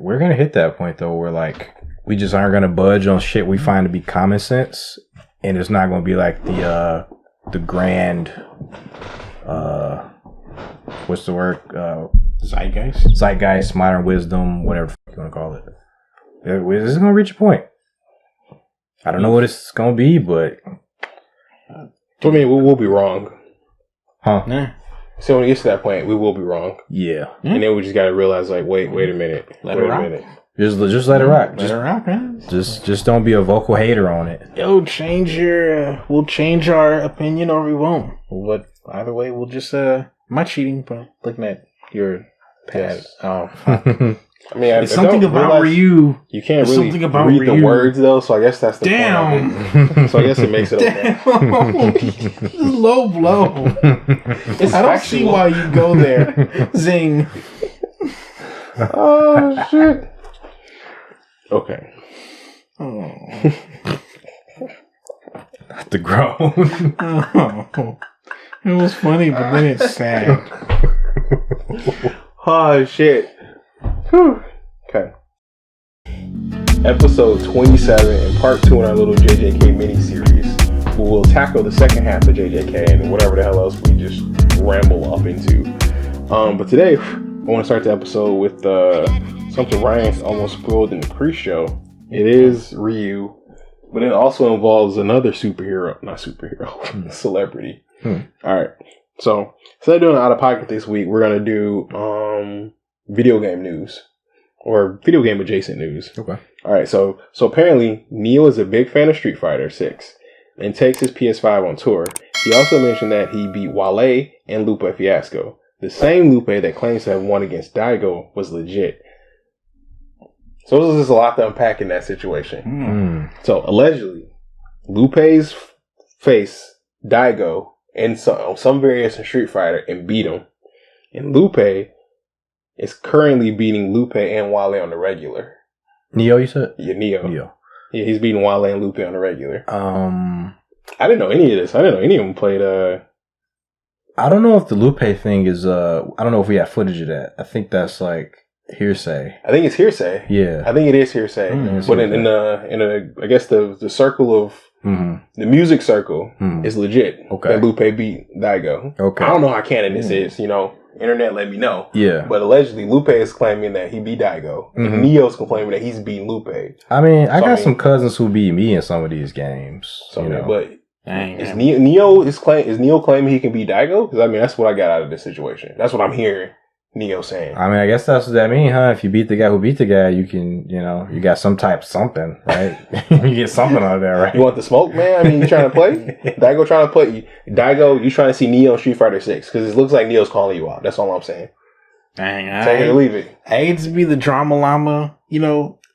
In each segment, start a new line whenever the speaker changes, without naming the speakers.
we're gonna hit that point though, where like we just aren't gonna budge on shit we find to be common sense, and it's not gonna be like the grand, what's the word? Zeitgeist, modern wisdom, whatever you want to call it. This is gonna reach a point. I don't know what it's gonna be, but
I mean, we'll be wrong.
Huh?
Nah.
So when it gets to that point, we will be wrong.
Yeah.
And then we just got to realize, like, wait a minute.
Let it rock.
Just let it rock.
Let it rock, man.
Just don't be a vocal hater on it.
Yo, we'll change our opinion or we won't. But either way, we'll just, am I cheating? But looking at your pad.
Yes.
Oh, fuck.
I mean,
it's something about Ryu.
You can't really read the words, though, so I guess that's the point of it. So I guess it makes it okay.
Low blow. I don't see why you go there. Zing.
Oh, shit. Okay.
Oh.
The groan.
Oh. It was funny, but then it's sad.
Oh, shit. Whew. Okay. Episode 27 and part 2 in our little JJK mini-series. We'll tackle the second half of JJK and whatever the hell else we just ramble off into. But today, I want to start the episode with something Ryan almost spoiled in the pre-show. It is Ryu, but it also involves another celebrity. Alright, so instead of doing out of pocket this week, we're going to do video game news or video game adjacent news.
Okay.
Alright, so apparently Neo is a big fan of Street Fighter 6 and takes his PS5 on tour. He also mentioned that he beat Wale and Lupe Fiasco. The same Lupe that claims to have won against Daigo was legit. So there's just a lot to unpack in that situation.
Mm.
So allegedly, Lupe's faced Daigo in some variation of Street Fighter and beat him. And Lupe is currently beating Lupe and Wale on the regular.
Neo, you said?
Yeah, Neo. Yeah, he's beating Wale and Lupe on the regular. I didn't know any of this. I didn't know any of them played.
I don't know if the Lupe thing is. I don't know if we have footage of that. I think that's like hearsay.
I think it's hearsay.
Yeah,
I think it is hearsay. But in I guess the circle of the music circle is legit. Okay, that Lupe beat Daigo. Okay, I don't know how canon this is. Internet, let me know. Yeah, but allegedly Lupe is claiming that he beat Daigo. And Neo's claiming that he's beating Lupe.
I mean, I got some cousins who beat me in some of these games.
But is Neo claiming he can beat Daigo? Because I mean, that's what I got out of this situation. That's what I'm hearing Neo saying.
I mean, I guess that's what that means, huh? If you beat the guy who beat the guy, you can, you got some type of something, right? You get something out of there, right?
You want the smoke, man? I mean, you trying to play? Daigo trying to play? Daigo, you trying to see Neo in Street Fighter 6? Because it looks like Neo's calling you out. That's all I'm saying.
Dang,
take it or leave it.
I hate to be the drama llama,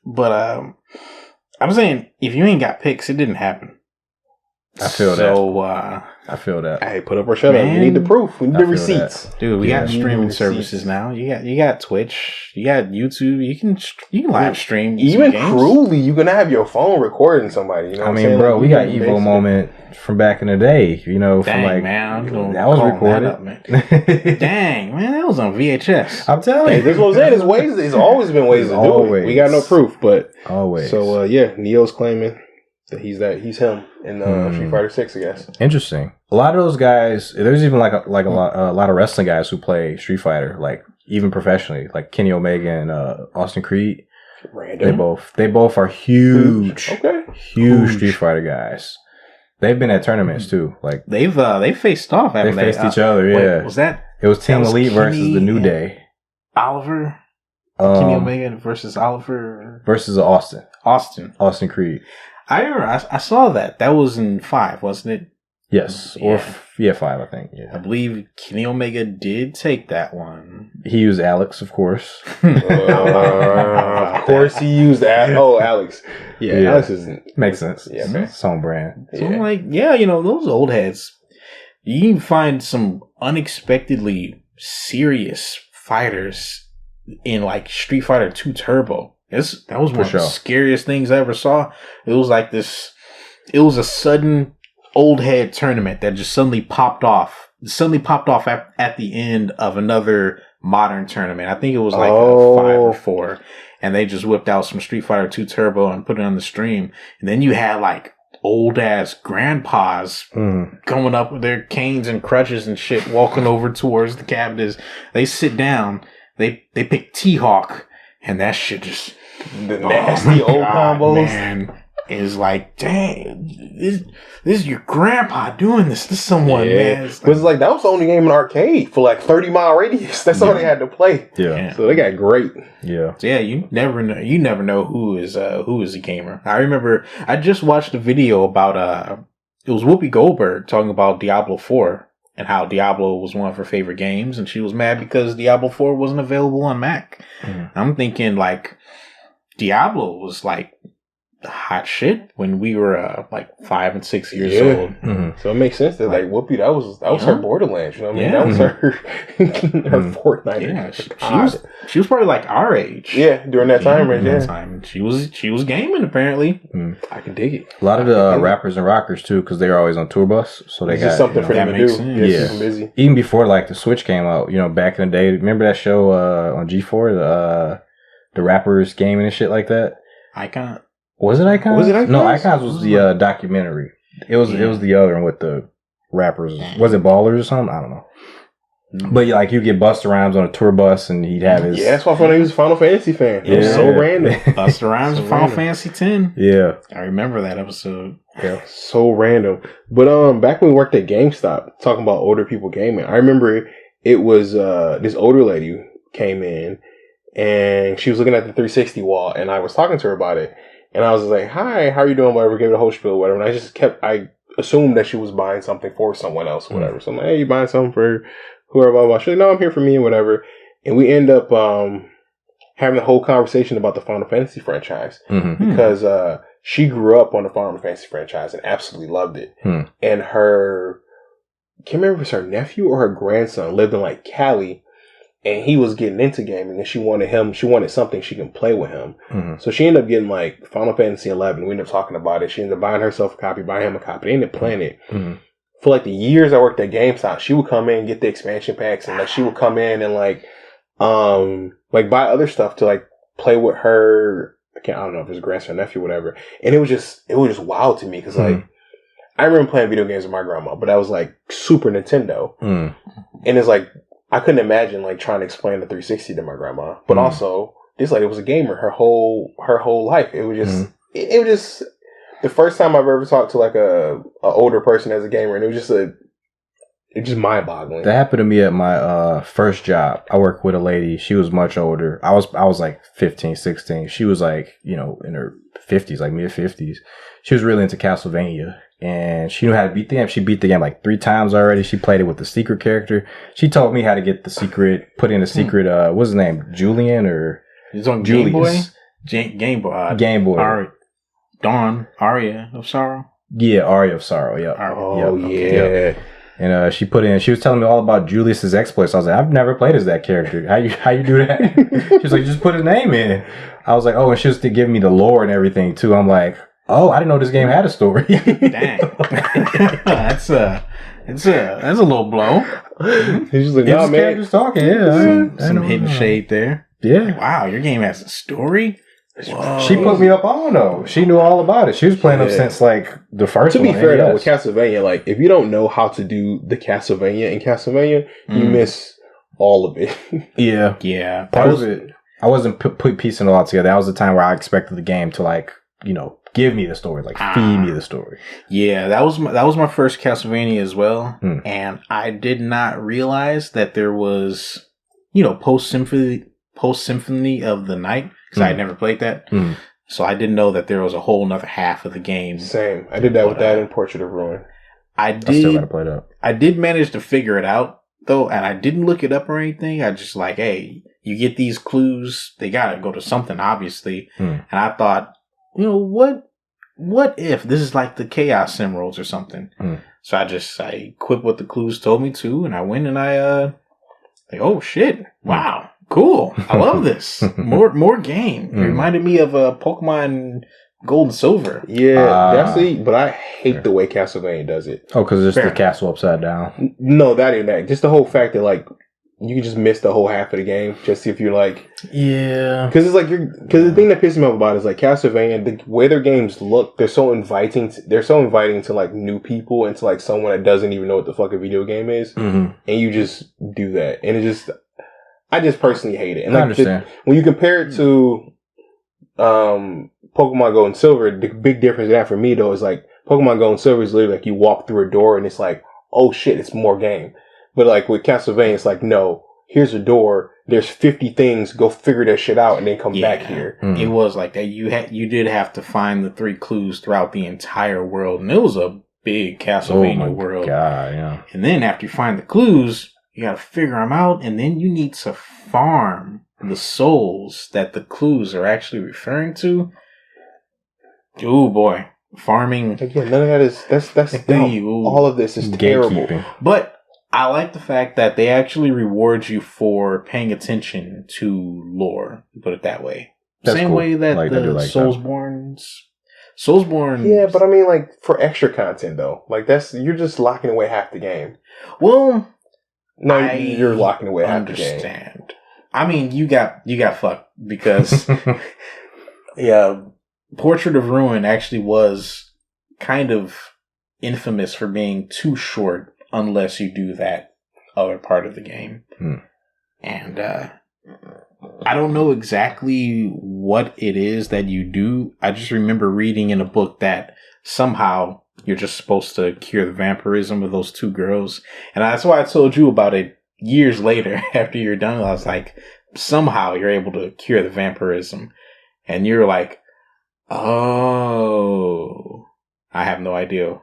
but I'm saying if you ain't got picks, it didn't happen.
I feel that. I feel that.
Hey, put up or shut up. You need the proof. We need the receipts.
That. Dude, we got streaming services now. You got Twitch. You got YouTube. You can live stream.
Even cruelly, you can have your phone recording somebody. You know what I'm saying?
Bro, we got Evo moment from back in the day.
Dang,
from
man,
that was recorded.
Dang, man, that was on VHS.
I'm telling you.
That's what I'm saying. There's always been ways to do it. We got no proof, but
always.
So Neo's claiming that he's him in Street Fighter 6, I guess.
Interesting. A lot of those guys, there's even a lot of wrestling guys who play Street Fighter, like even professionally, like Kenny Omega and Austin Creed.
Random.
They both are huge Street Fighter guys. They've been at tournaments too. Like
they've faced off.
They faced each other. Yeah.
Was that?
It was Team Elite versus the New Day.
Oliver. Kenny Omega versus Oliver
versus Austin Creed.
I remember I saw that. That was in 5, wasn't it?
Yes. Or 5, I think. Yeah.
I believe Kenny Omega did take that one.
He used Alex, of course.
Of course he used Alex. Yeah. Alex
makes sense.
Yeah, man.
It's on brand.
So I'm like, those old heads, you can find some unexpectedly serious fighters in like Street Fighter 2 Turbo. That was one of the scariest things I ever saw. It was like this. It was a sudden old head tournament that just suddenly popped off. At the end of another modern tournament. I think it was like a 5 or 4. And they just whipped out some Street Fighter 2 Turbo and put it on the stream. And then you had like old ass grandpas coming up with their canes and crutches and shit, walking over towards the cabinets. They sit down, they pick T-Hawk, and that shit just
the nasty old combos.
Man, is like, dang, this is your grandpa doing this to someone, man.
It's like that was the only game in the arcade for like 30-mile radius. That's all they had to play.
Yeah.
So they got great.
Yeah.
So yeah, you never know who is a gamer. I remember I just watched a video about it was Whoopi Goldberg talking about Diablo 4 and how Diablo was one of her favorite games, and she was mad because Diablo 4 wasn't available on Mac. I'm thinking like Diablo was like the hot shit when we were like 5 and 6 years old.
So it makes sense that like Whoopi, that was her Borderlands. You know what I mean? That was her Fortnite.
Yeah, she was probably like our age.
Yeah, during that time range.
That time, she was gaming apparently.
I can dig it.
A lot of the rappers and rockers too, because they were always on tour bus, so they got
something for them to do.
Yeah,
super busy.
Even before like the Switch came out, back in the day. Remember that show on G4, the rappers gaming and shit like that.
Icon.
Was it Icons?
Was it Icons?
No, Icons was the documentary. It was the other one with the rappers. Was it Ballers or something? I don't know. But like you get Busta Rhymes on a tour bus and he'd have his...
Yeah, that's why I found he was a Final Fantasy fan. It was so random.
Busta Rhymes and Final Fantasy X.
Yeah.
I remember that episode.
Yeah. So random. But back when we worked at GameStop, talking about older people gaming, I remember it was this older lady came in and she was looking at the 360 wall and I was talking to her about it. And I was like, hi, how are you doing? Whatever, gave it a whole spiel, whatever. And I assumed that she was buying something for someone else, whatever. So I'm like, hey, you buying something for whoever, blah, blah. She's like, no, I'm here for me and whatever. And we end up having a whole conversation about the Final Fantasy franchise because she grew up on the Final Fantasy franchise and absolutely loved it. And her, I can't remember if it was her nephew or her grandson lived in like Cali. And he was getting into gaming, and she wanted something she can play with him. So she ended up getting like Final Fantasy 11. We ended up talking about it. She ended up buying herself a copy, buying him a copy. They ended up playing it. For like the years I worked at GameStop, she would come in and get the expansion packs, and like she would come in and like buy other stuff to like play with her. I don't know if it was grandson or nephew, or whatever. And it was just wild to me because like I remember playing video games with my grandma, but that was like Super Nintendo, and it's like. I couldn't imagine like trying to explain the 360 to my grandma, but also this lady was a gamer her whole life. It was just it was just the first time I've ever talked to like a older person as a gamer, and it was just mind boggling.
That happened to me at my first job. I worked with a lady. She was much older. I was like 15, 16. She was like in her 50s, like mid 50s. She was really into Castlevania. And she knew how to beat the game. She beat the game like 3 times already. She played it with the secret character. She taught me how to get the secret, put in the secret, what's his name? Julian or
He's on
Julius.
Game Boy?
Game Boy.
Aria of Sorrow?
Yeah, Aria of Sorrow, yeah.
Yeah.
And she was telling me all about Julius's exploits. I was like, I've never played as that character. How you do that? She was like, just put his name in. I was like, oh, and she was to give me the lore and everything too. I'm like, oh, I didn't know this game had a story.
Dang. That's a low blow.
He's just like, no, man.
Characters talking, yeah.
Some hidden shade there.
Yeah.
Wow, your game has a story? Whoa.
She put me up on though. She knew all about it. She was playing them since like the first one.
To be fair though, with Castlevania, like if you don't know how to do the Castlevania in Castlevania, you miss all of it.
Yeah. Part of it, I wasn't piecing it all together. That was the time where I expected the game to like, give me the story, like feed me the story.
Yeah, that was my first Castlevania as well, and I did not realize that there was, post Symphony of the Night because I had never played that, so I didn't know that there was a whole nother half of the game.
Same, I did that with that in Portrait of Ruin.
I still gotta play that.
I did manage to figure it out though, and I didn't look it up or anything. I just like, hey, you get these clues, they gotta go to something obviously, and I thought. What if this is like the Chaos Emeralds or something? So I equipped what the clues told me to, and I went and oh shit, wow, cool, I love this. More game. It reminded me of Pokemon Gold and Silver.
Yeah, but I hate the way Castlevania does it.
Oh, because it's the castle upside down.
No, that ain't that. Just the whole fact that like you can just miss the whole half of the game just if you're like,
yeah,
because it's like because the thing that pisses me off about it is like Castlevania, the way their games look, they're so inviting to like new people and to like someone that doesn't even know what the fuck a video game is, and you just do that, and I just personally hate it. And like,
I understand
when you compare it to Pokemon Gold and Silver, the big difference in that for me though is like Pokemon Gold and Silver is literally like you walk through a door and it's like, oh shit, it's more game. But like with Castlevania, it's like, no, here's a door. There's 50 things. Go figure that shit out and then come back here.
It was like that. You did have to find the 3 clues throughout the entire world, and it was a big Castlevania world.
God, yeah.
And then after you find the clues, you got to figure them out, and then you need to farm the souls that the clues are actually referring to. Oh boy, farming.
Again, none of that is that's dumb. All of this is terrible.
But I like the fact that they actually reward you for paying attention to lore, put it that way.
That's
Same
cool.
way that
like,
the Soulsborne.
Yeah, but I mean, like, for extra content, though. Like, you're just locking away half the game.
Well,
no, you're locking away half the game.
Understand. I mean, you got fucked because, yeah, Portrait of Ruin actually was kind of infamous for being too short unless you do that other part of the game. And I don't know exactly what it is that you do. I just remember reading in a book that somehow you're just supposed to cure the vampirism of those 2 girls. And that's why I told you about it years later after you're done. I was like, somehow you're able to cure the vampirism. And you're like, oh, I have no idea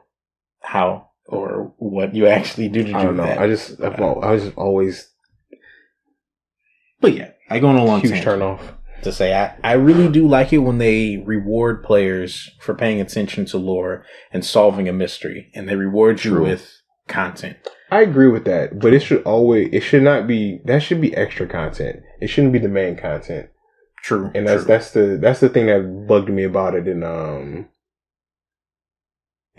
how or what you actually do to do that.
I don't know. I was always.
But yeah, I go on a long
huge
tangent
turn off
to say I really do like it when they reward players for paying attention to lore and solving a mystery, and they reward you with content.
I agree with that, but it should not be. That should be extra content. It shouldn't be the main content.
True,
and that's the thing that bugged me about it in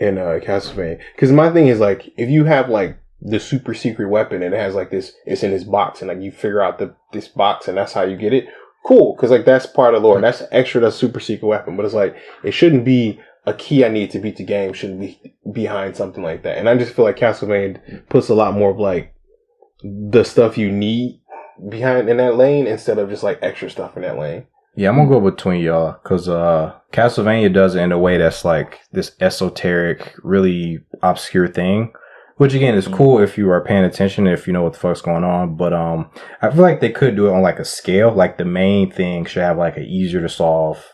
Castlevania. Because my thing is like, if you have like the super secret weapon and it has like this, it's in this box, and like you figure out this box and that's how you get it. Cool, because like that's part of the lore. That's extra. That's super secret weapon, but it's like it shouldn't be a key I need to beat the game. Shouldn't be behind something like that. And I just feel like Castlevania puts a lot more of like the stuff you need behind in that lane instead of just like extra stuff in that lane.
Yeah, I'm gonna go between y'all because Castlevania does it in a way that's like this esoteric, really obscure thing, which again is cool if you are paying attention, if you know what the fuck's going on. But I feel like they could do it on like a scale. Like the main thing should have like an easier to solve.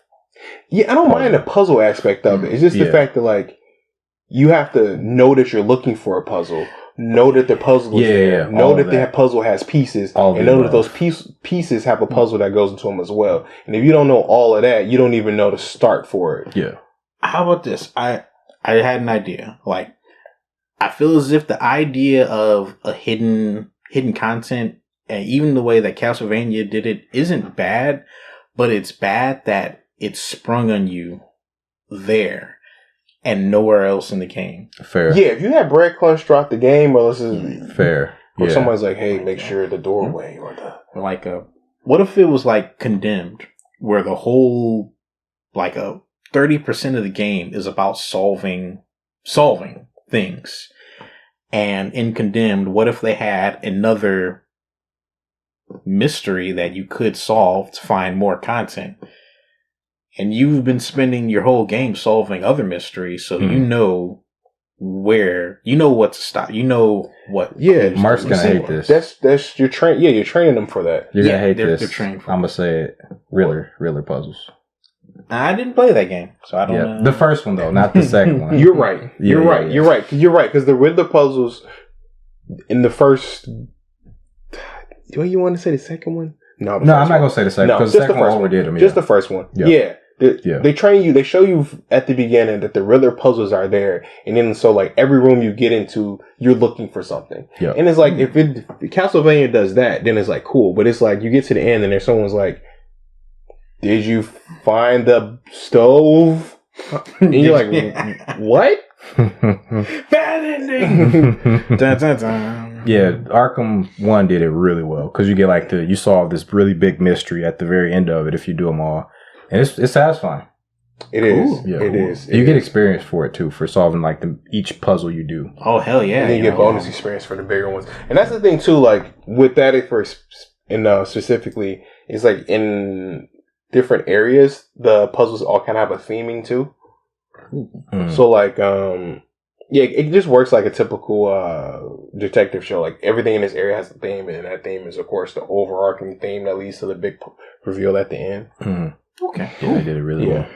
Yeah, I don't mind the puzzle aspect of it. It's just the fact that like you have to know that you're looking for a puzzle. Know that the puzzle is there. Know that the puzzle has pieces. And know that those pieces have a puzzle that goes into them as well. And if you don't know all of that, you don't even know to start for it.
Yeah.
How about this? I had an idea. Like, I feel as if the idea of a hidden content, and even the way that Castlevania did it, isn't bad, but it's bad that it's sprung on you there and nowhere else in the game.
Fair.
Yeah, if you had breadcrumbs throughout the game, or this is
fair.
Or somebody's like, hey, make sure the doorway or the
like what if it was like Condemned, where the whole like a 30% of the game is about solving things. And in Condemned, what if they had another mystery that you could solve to find more content? And you've been spending your whole game solving other mysteries, so you know what to stop. You know what.
Yeah,
Mark's gonna hate this.
That's you're training them for that.
You're gonna hate this.
They're trained for
I'm gonna say it. Riddler puzzles.
I didn't play that game, so I don't know.
The first one though, not the second one.
You're right. You're right. Because the Riddler puzzles in the first. Do you want to say the second one? No, I'm not
gonna say the second because the second one overdid them.
Just the first one. Yeah. They train you. They show you at the beginning that the Riddler puzzles are there, and then so like every room you get into, you're looking for something. Yeah. And it's like if Castlevania does that, then it's like cool. But it's like you get to the end and there's someone's like, "Did you find the stove?" And you're like, "What?"
Bad ending. Dun, dun, dun.
Yeah, Arkham 1 did it really well because you get like you solve this really big mystery at the very end of it if you do them all, and it's satisfying.
It is. Yeah, it is.
You get experience for it too for solving like each puzzle you do.
Oh hell yeah!
And then you get bonus experience for the bigger ones, and that's the thing too. Like with that, specifically, it's like in different areas, the puzzles all kind of have a theming too. So like, it just works like a typical detective show. Like everything in this area has a theme, and that theme is, of course, the overarching theme that leads to the big reveal at the end.
Okay,
yeah, they did it really well.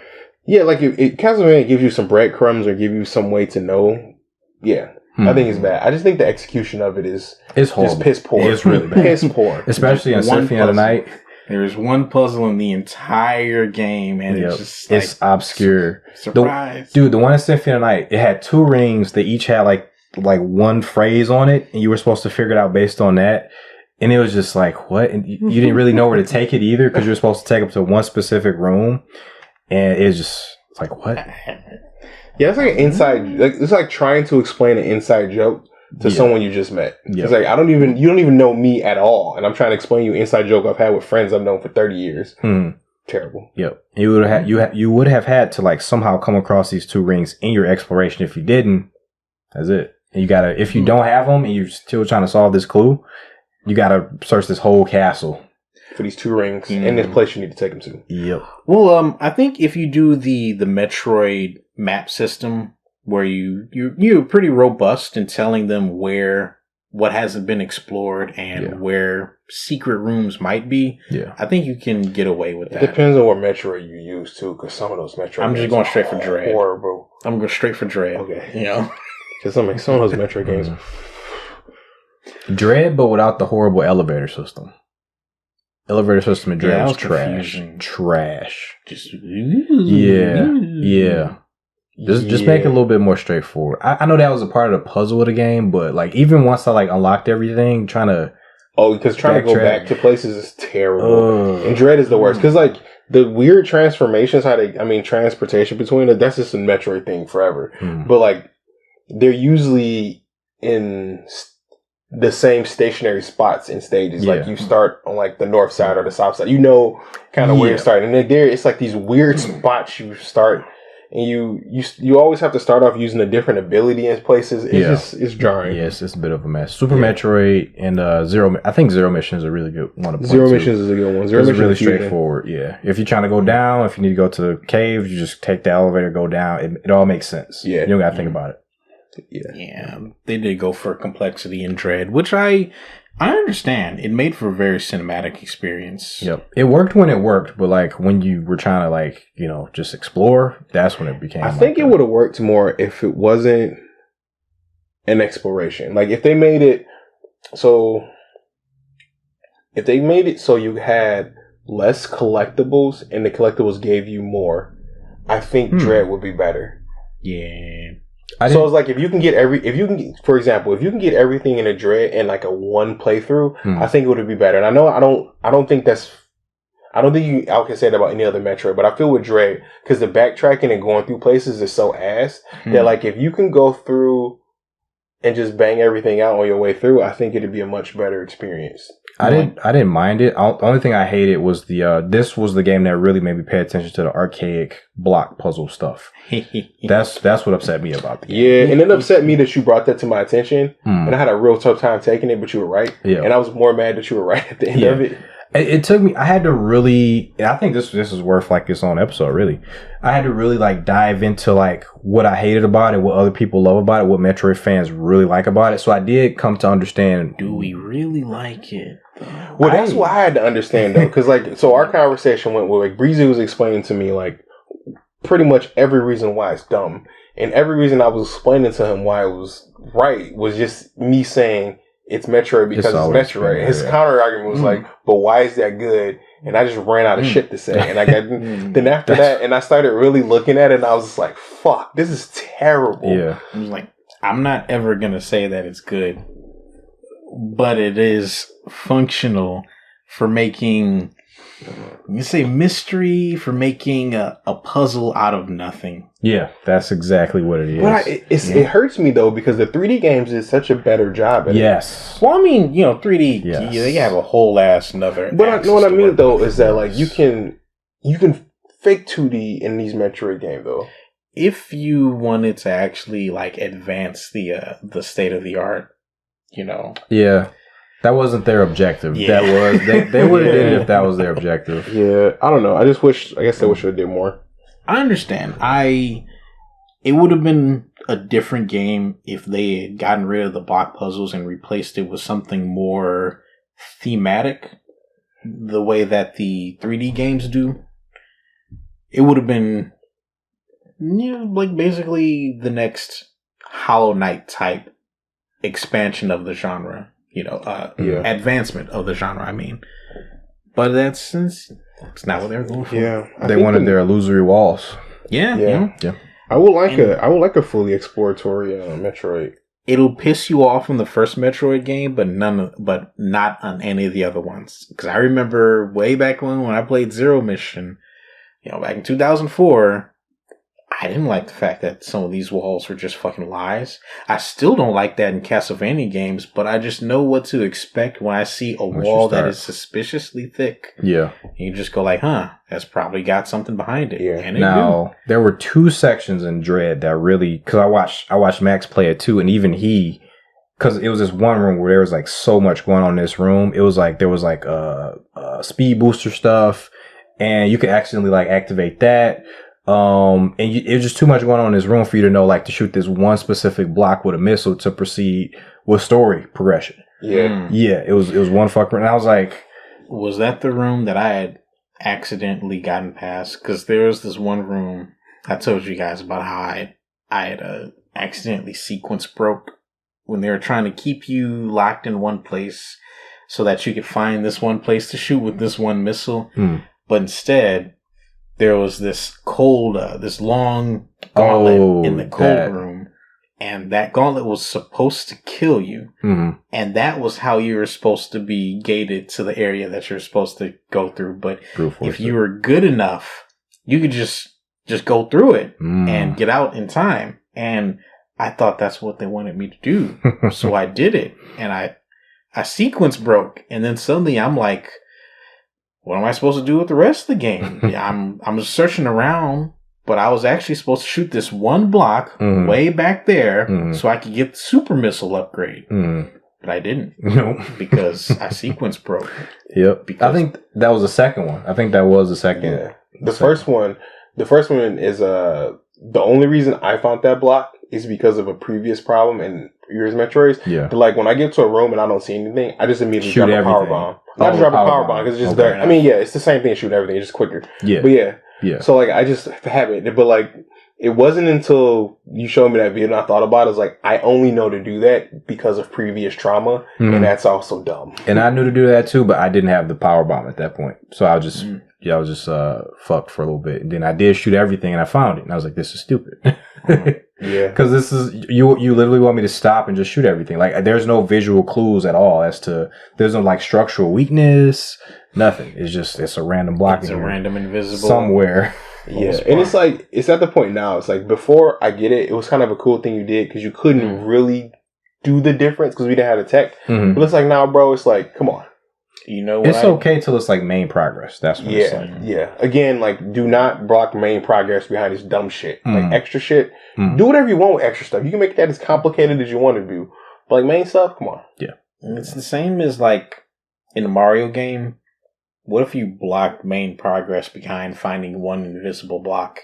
Yeah, like Castlevania gives you some breadcrumbs or give you some way to know. Yeah, I think it's bad. I just think the execution of it is
horrible.
Just piss poor.
It's really bad.
Piss poor.
Especially in Symphony of the Night.
There's one puzzle in the entire game, and it's just like,
it's obscure.
Surprise.
The one in Symphony of the Night, it had 2 rings that each had like one phrase on it, and you were supposed to figure it out based on that. And it was just like, what? And you didn't really know where to take it either because you were supposed to take them to one specific room. And it's like, what?
Yeah, it's like an inside. Like it's like trying to explain an inside joke to someone you just met. It's like you don't even know me at all, and I'm trying to explain you an inside joke I've had with friends I've known for 30 years. Terrible.
Yep. You would have had to like somehow come across these 2 rings in your exploration. If you didn't, that's it. And you gotta, if you don't have them and you're still trying to solve this clue, you gotta search this whole castle
for these 2 rings in this place you need to take them to.
Yep.
Well, I think if you do the Metroid map system where you're pretty robust in telling them what hasn't been explored and where secret rooms might be, I think you can get away with that.
It depends on what Metroid you use too, because some of those Metroid
I'm just going straight for Dread.
Horrible.
I'm going straight for Dread.
Okay.
You know?
Because some of those Metroid games
Dread, but without the horrible elevator system. Elevator system in Dread was trash.
Confusing.
Trash.
Just
Just make it a little bit more straightforward. I know that was a part of the puzzle of the game, but like even once I like unlocked everything, trying to
to go back to places is terrible. And Dread is the worst because like the weird transformations, transportation between it. That's just a Metroid thing forever. But like they're usually in the same stationary spots in stages. Like you start on like the north side or the south side. You know kind of where you're starting. And then it's like these weird spots you start. And you always have to start off using a different ability in places. It's jarring.
Yes, it's a bit of a mess. Super Metroid and Zero. I think Zero Mission is a really good one.
Zero Missions is a good one. Zero Mission is
really straightforward. Yeah, if you're trying to go down, if you need to go to the cave, you just take the elevator, go down. It all makes sense. Yeah, you don't got to think about it.
Yeah, they did go for complexity in Dread, which I understand. It made for a very cinematic experience.
Yep. It worked when it worked, but like when you were trying to like, just explore, that's when it became
I think it would have worked more if it wasn't an exploration. Like if they made it so you had less collectibles and the collectibles gave you more, I think Dread would be better.
Yeah.
So it's like if you can get for example, if you can get everything in a Dread in like a one playthrough, I think it would be better. And I know I don't think I can say that about any other Metroid, but I feel with Dread because the backtracking and going through places is so ass that like if you can go through and just bang everything out on your way through, I think it'd be a much better experience.
I didn't mind it. The only thing I hated was this was the game that really made me pay attention to the archaic block puzzle stuff. That's what upset me about the game.
Yeah, and it upset me that you brought that to my attention, and I had a real tough time taking it, but you were right. Yeah. And I was more mad that you were right at the end of it.
It took me, I had to really, I think this is worth like its own episode, really. I had to really like dive into like what I hated about it, what other people love about it, what Metroid fans really like about it. So I did come to understand.
Do we really like it?
Well, that's what I had to understand though. Cause like, so our conversation went with like Breezy was explaining to me like pretty much every reason why it's dumb. And every reason I was explaining to him why it was right was just me saying, it's Metroid because it's Metroid. His counter argument was like, but why is that good? And I just ran out of shit to say. And I got then after that, and I started really looking at it, and I was just like, fuck, this is terrible.
Yeah.
I was like, I'm not ever going to say that it's good, but it is functional for making You say mystery for making a puzzle out of nothing.
Yeah, that's exactly what it is.
But it hurts me though because the 3D games did such a better job at it.
Yes.
Well, I mean, 3D, they have a whole ass another.
But I know what I mean though is that like you can fake 2D in these Metroid games though.
If you wanted to actually like advance the state of the art,
Yeah. That wasn't their objective.
Yeah.
That was they would have did it if that was their objective.
Yeah, I don't know. I guess they wish they did more.
I understand. It would have been a different game if they had gotten rid of the block puzzles and replaced it with something more thematic, the way that the 3D games do. It would have been like basically the next Hollow Knight type expansion of the genre. Advancement of the genre, I mean. But it's not what they're going for.
Yeah.
They wanted their illusory walls.
Yeah.
I would like a fully exploratory Metroid.
It'll piss you off in the first Metroid game, but not on any of the other ones. Because I remember way back when I played Zero Mission, back in 2004, I didn't like the fact that some of these walls were just fucking lies. I still don't like that in Castlevania games, but I just know what to expect when I see a wall that is suspiciously thick.
Yeah.
You just go like, that's probably got something behind it.
Yeah.
And
now, there were 2 sections in Dread that really, because I watched Max play it too, and even he, because it was this one room where there was like so much going on in this room. It was like, there was like speed booster stuff, and you could accidentally like activate that. It was just too much going on in this room for you to know, like, to shoot this one specific block with a missile to proceed with story progression.
Yeah.
Yeah, it was one fucker. And I was like...
Was that the room that I had accidentally gotten past? Because there was this one room, I told you guys about how I had accidentally sequence broke when they were trying to keep you locked in one place so that you could find this one place to shoot with this one missile. But instead... there was this this long gauntlet in the cold room, and that gauntlet was supposed to kill you, and that was how you were supposed to be gated to the area that you're supposed to go through. But if you were good enough, you could just go through it and get out in time. And I thought that's what they wanted me to do, so I did it, and I sequence broke, and then suddenly I'm like, what am I supposed to do with the rest of the game? I'm just searching around, but I was actually supposed to shoot this one block way back there so I could get the super missile upgrade. But I didn't.
Nope.
Because I sequence broke.
Yep. I think that was the second one. I think that was the second.
Yeah. The first one is the only reason I found that block is because of a previous problem in yours Metroids.
Yeah.
But like when I get to a room and I don't see anything, I just immediately
shoot
drop a power
everything.
bomb. I just drop a power bomb because it's just better. I mean, yeah, it's the same thing as shoot everything. It's just quicker.
Yeah.
But yeah.
Yeah.
So like I just have it. But like it wasn't until you showed me that video and I thought about it. It's like I only know to do that because of previous trauma, and that's also dumb.
And I knew to do that too, but I didn't have the power bomb at that point. So I was just I was just fucked for a little bit. And then I did shoot everything and I found it. And I was like, this is stupid.
Yeah.
Because this is, you literally want me to stop and just shoot everything. Like, there's no visual clues at all as to, there's no like structural weakness, nothing. It's a random block.
It's a random invisible.
Somewhere.
Yeah. And it's like, it's at the point now, it's like before I get it, it was kind of a cool thing you did because you couldn't really do the difference because we didn't have the tech. But it's like now, bro, it's like, come on.
You know what?
It's okay till it's like main progress. That's what it's like.
Yeah. Again, like, do not block main progress behind this dumb shit. Like, extra shit. Do whatever you want with extra stuff. You can make that as complicated as you want to do. But, like, main stuff, come on.
Yeah.
And it's the same as, like, in the Mario game. What if you blocked main progress behind finding one invisible block?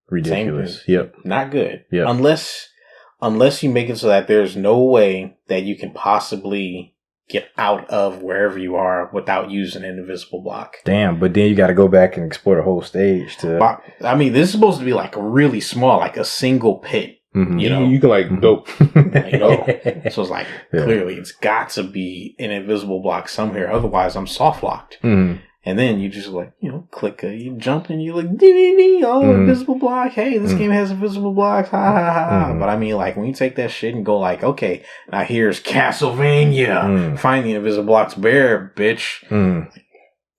Ridiculous. Yep.
Not good.
Yep.
Unless you make it so that there's no way that you can possibly get out of wherever you are without using an invisible block.
Damn, but then you got to go back and explore the whole stage to...
I mean, this is supposed to be like really small, like a single pit. You know,
you can like dope.
You know? So it's like, clearly it's got to be an invisible block somewhere. Otherwise, I'm soft locked. And then you just like, you know, click, you jump and you like, invisible block. Hey, this game has invisible blocks. Ha ha ha. But I mean, like, when you take that shit and go like, okay, now here's Castlevania. Find the invisible blocks bare, bitch.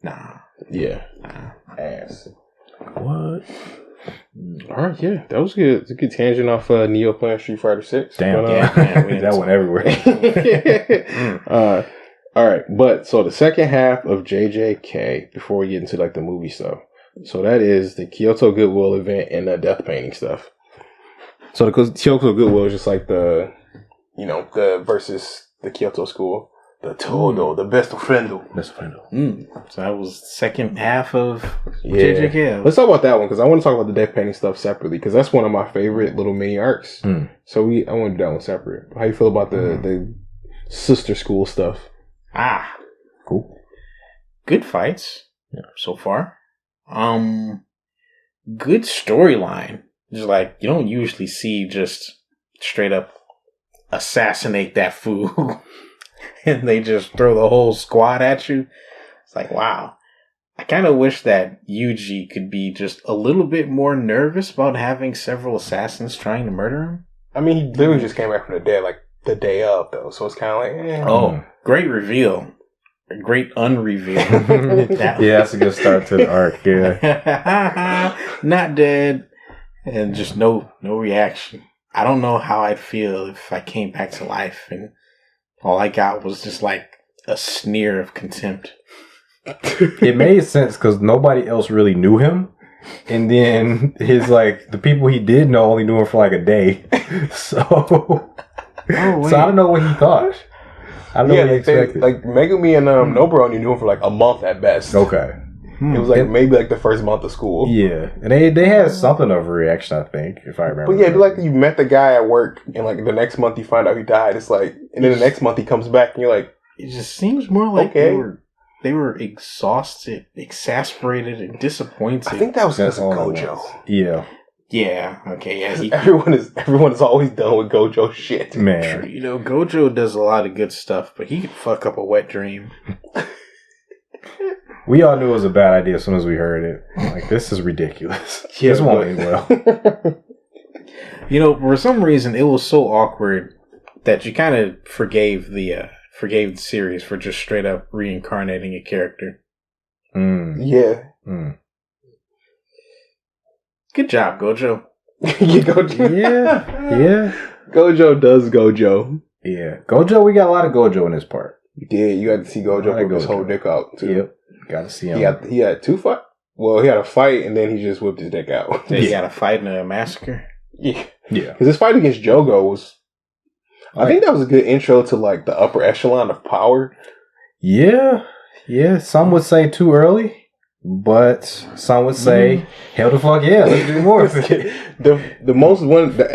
Nah.
Yeah.
Nah.
Ass.
What?
All right, yeah, that was good. It's a good tangent off Neo playing Street Fighter 6.
Damn, that went everywhere.
All right, but so the second half of JJK, before we get into like the movie stuff, so that is the Kyoto Goodwill event and the death painting stuff. So the Kyoto Goodwill is just like the versus the Kyoto school, the Todo, the Besto Friendo.
Besto Friendo.
So that was the second half of JJK.
Let's talk about that one because I want to talk about the death painting stuff separately because that's one of my favorite little mini arcs. So I want to do that one separate. How you feel about the sister school stuff?
Cool. Good fights so far. Good storyline. Just like you don't usually see just straight up assassinate that fool and they just throw the whole squad at you. It's like, wow. I kind of wish that Yuji could be just a little bit more nervous about having several assassins trying to murder him.
I mean, he literally just came back from the dead like the day of though, so it's kind of like,
Oh, great reveal. A great unreveal.
That's a good start to the arc. Yeah.
Not dead. And just no reaction. I don't know how I'd feel if I came back to life and all I got was just like a sneer of contempt.
It made sense because nobody else really knew him. And then the people he did know only knew him for like a day. So I don't know what he thought. I don't know what he expected.
Like Megumi and Nobara only knew him for like a month at best.
Okay.
It was like maybe like the first month of school.
Yeah. And they had something of a reaction, I think, if I remember.
But yeah, it'd be like you met the guy at work and like the next month you find out he died. It's like, and then the next month he comes back and you're like,
it just seems more like they were exhausted, exasperated, and disappointed.
I think that was because of Gojo.
Yeah.
Yeah. Okay. Yeah.
Everyone is always done with Gojo shit.
Man.
True. You know, Gojo does a lot of good stuff, but he could fuck up a wet dream.
We all knew it was a bad idea as soon as we heard it. Like, this is ridiculous. This won't end well.
You know, for some reason, it was so awkward that you kind of forgave the series for just straight up reincarnating a character.
Yeah.
Good job, Gojo.
Yeah.
Gojo does Gojo.
Yeah. Gojo, we got a lot of Gojo in this part.
You did. You got to see Gojo whip his whole dick out, too.
Yep. Got to see him.
He had two fights. Well, he had a fight, and then he just whipped his dick out.
He got a fight in a massacre?
Yeah. Because his fight against Jogo was... I think that was a good intro to, like, the upper echelon of power.
Yeah. Some would say too early, but some would say, hell the fuck yeah, let's do more.
It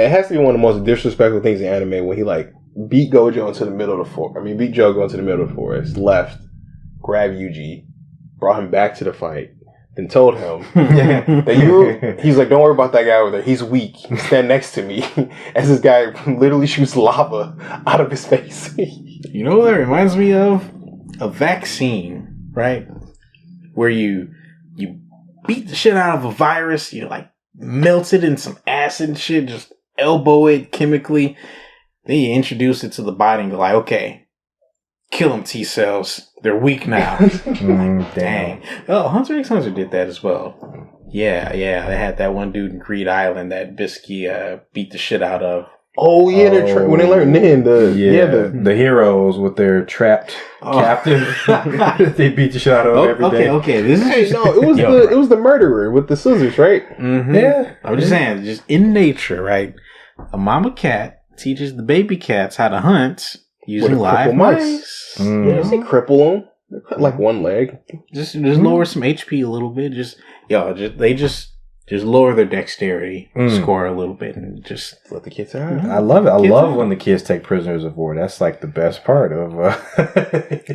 has to be one of the most disrespectful things in anime when he, like, beat Gojo into the middle of the forest. Beat Jogo into the middle of the forest, left, grabbed Yuji, brought him back to the fight, then told him that he's like, don't worry about that guy over there. He's weak. Stand next to me. As this guy literally shoots lava out of his face.
You know what that reminds me of? A vaccine, right? Where you beat the shit out of a virus, you like melt it in some acid and shit, just elbow it chemically. Then you introduce it to the body and go like, okay, kill them T cells. They're weak now. Dang. Oh, Hunter x Hunter did that as well. Yeah. They had that one dude in Greed Island that Bisky beat the shit out of.
Oh yeah, when they learn Nin,
the heroes with their trapped captive, they beat the shit out of every day.
Okay.
It was the murderer with the scissors, right?
Mm-hmm. Yeah, I'm just saying, just in nature, right? A mama cat teaches the baby cats how to hunt using live mice.
Yeah, you see cripple them. They cut like one leg.
Just lower some HP a little bit. They just lower their dexterity score a little bit and just
let the kids out.
I love it. I love when the kids take prisoners of war. That's like the best part of.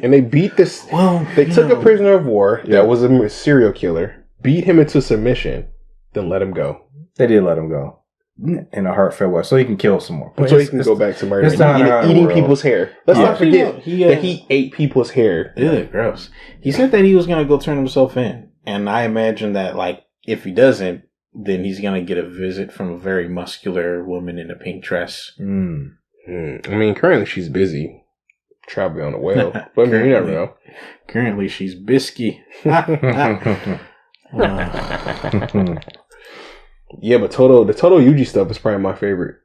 And they beat this. Well, they took a prisoner of war that was a serial killer, beat him into submission, then let him go.
They did let him go in a heartfelt way, so he can kill some more.
So he can go back to murder and eating people's hair. Let's not forget that he ate people's hair.
Ew, gross. He said that he was going to go turn himself in, and I imagine that like if he doesn't, then he's going to get a visit from a very muscular woman in a pink dress.
I mean, currently she's busy traveling on a whale. But I mean, you never know.
Currently, she's Bisky.
Yeah, but the Toto Yuji stuff is probably my favorite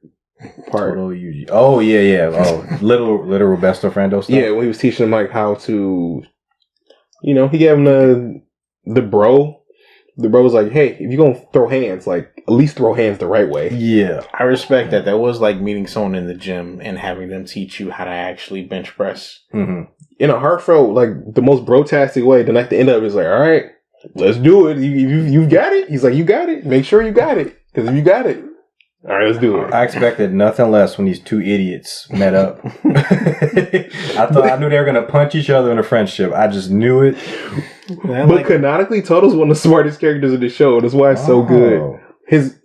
part.
Toto Yuji. Oh, yeah. Oh, literal Besto Friendo stuff.
Yeah, when he was teaching him like how to, he gave him the bro. The bro was like, hey, if you're going to throw hands, like, at least throw hands the right way.
Yeah.
I respect that. That was like meeting someone in the gym and having them teach you how to actually bench press.
Mm-hmm. In a heartfelt, like, the most bro-tastic way. Then at the end of it, it's like, all right, let's do it. You got it? He's like, you got it. Make sure you got it. Because if you got it, all right, let's do it.
I expected nothing less when these two idiots met up. I knew they were going to punch each other in a friendship. I just knew it.
But canonically, Toto's one of the smartest characters in the show. That's why it's so good. His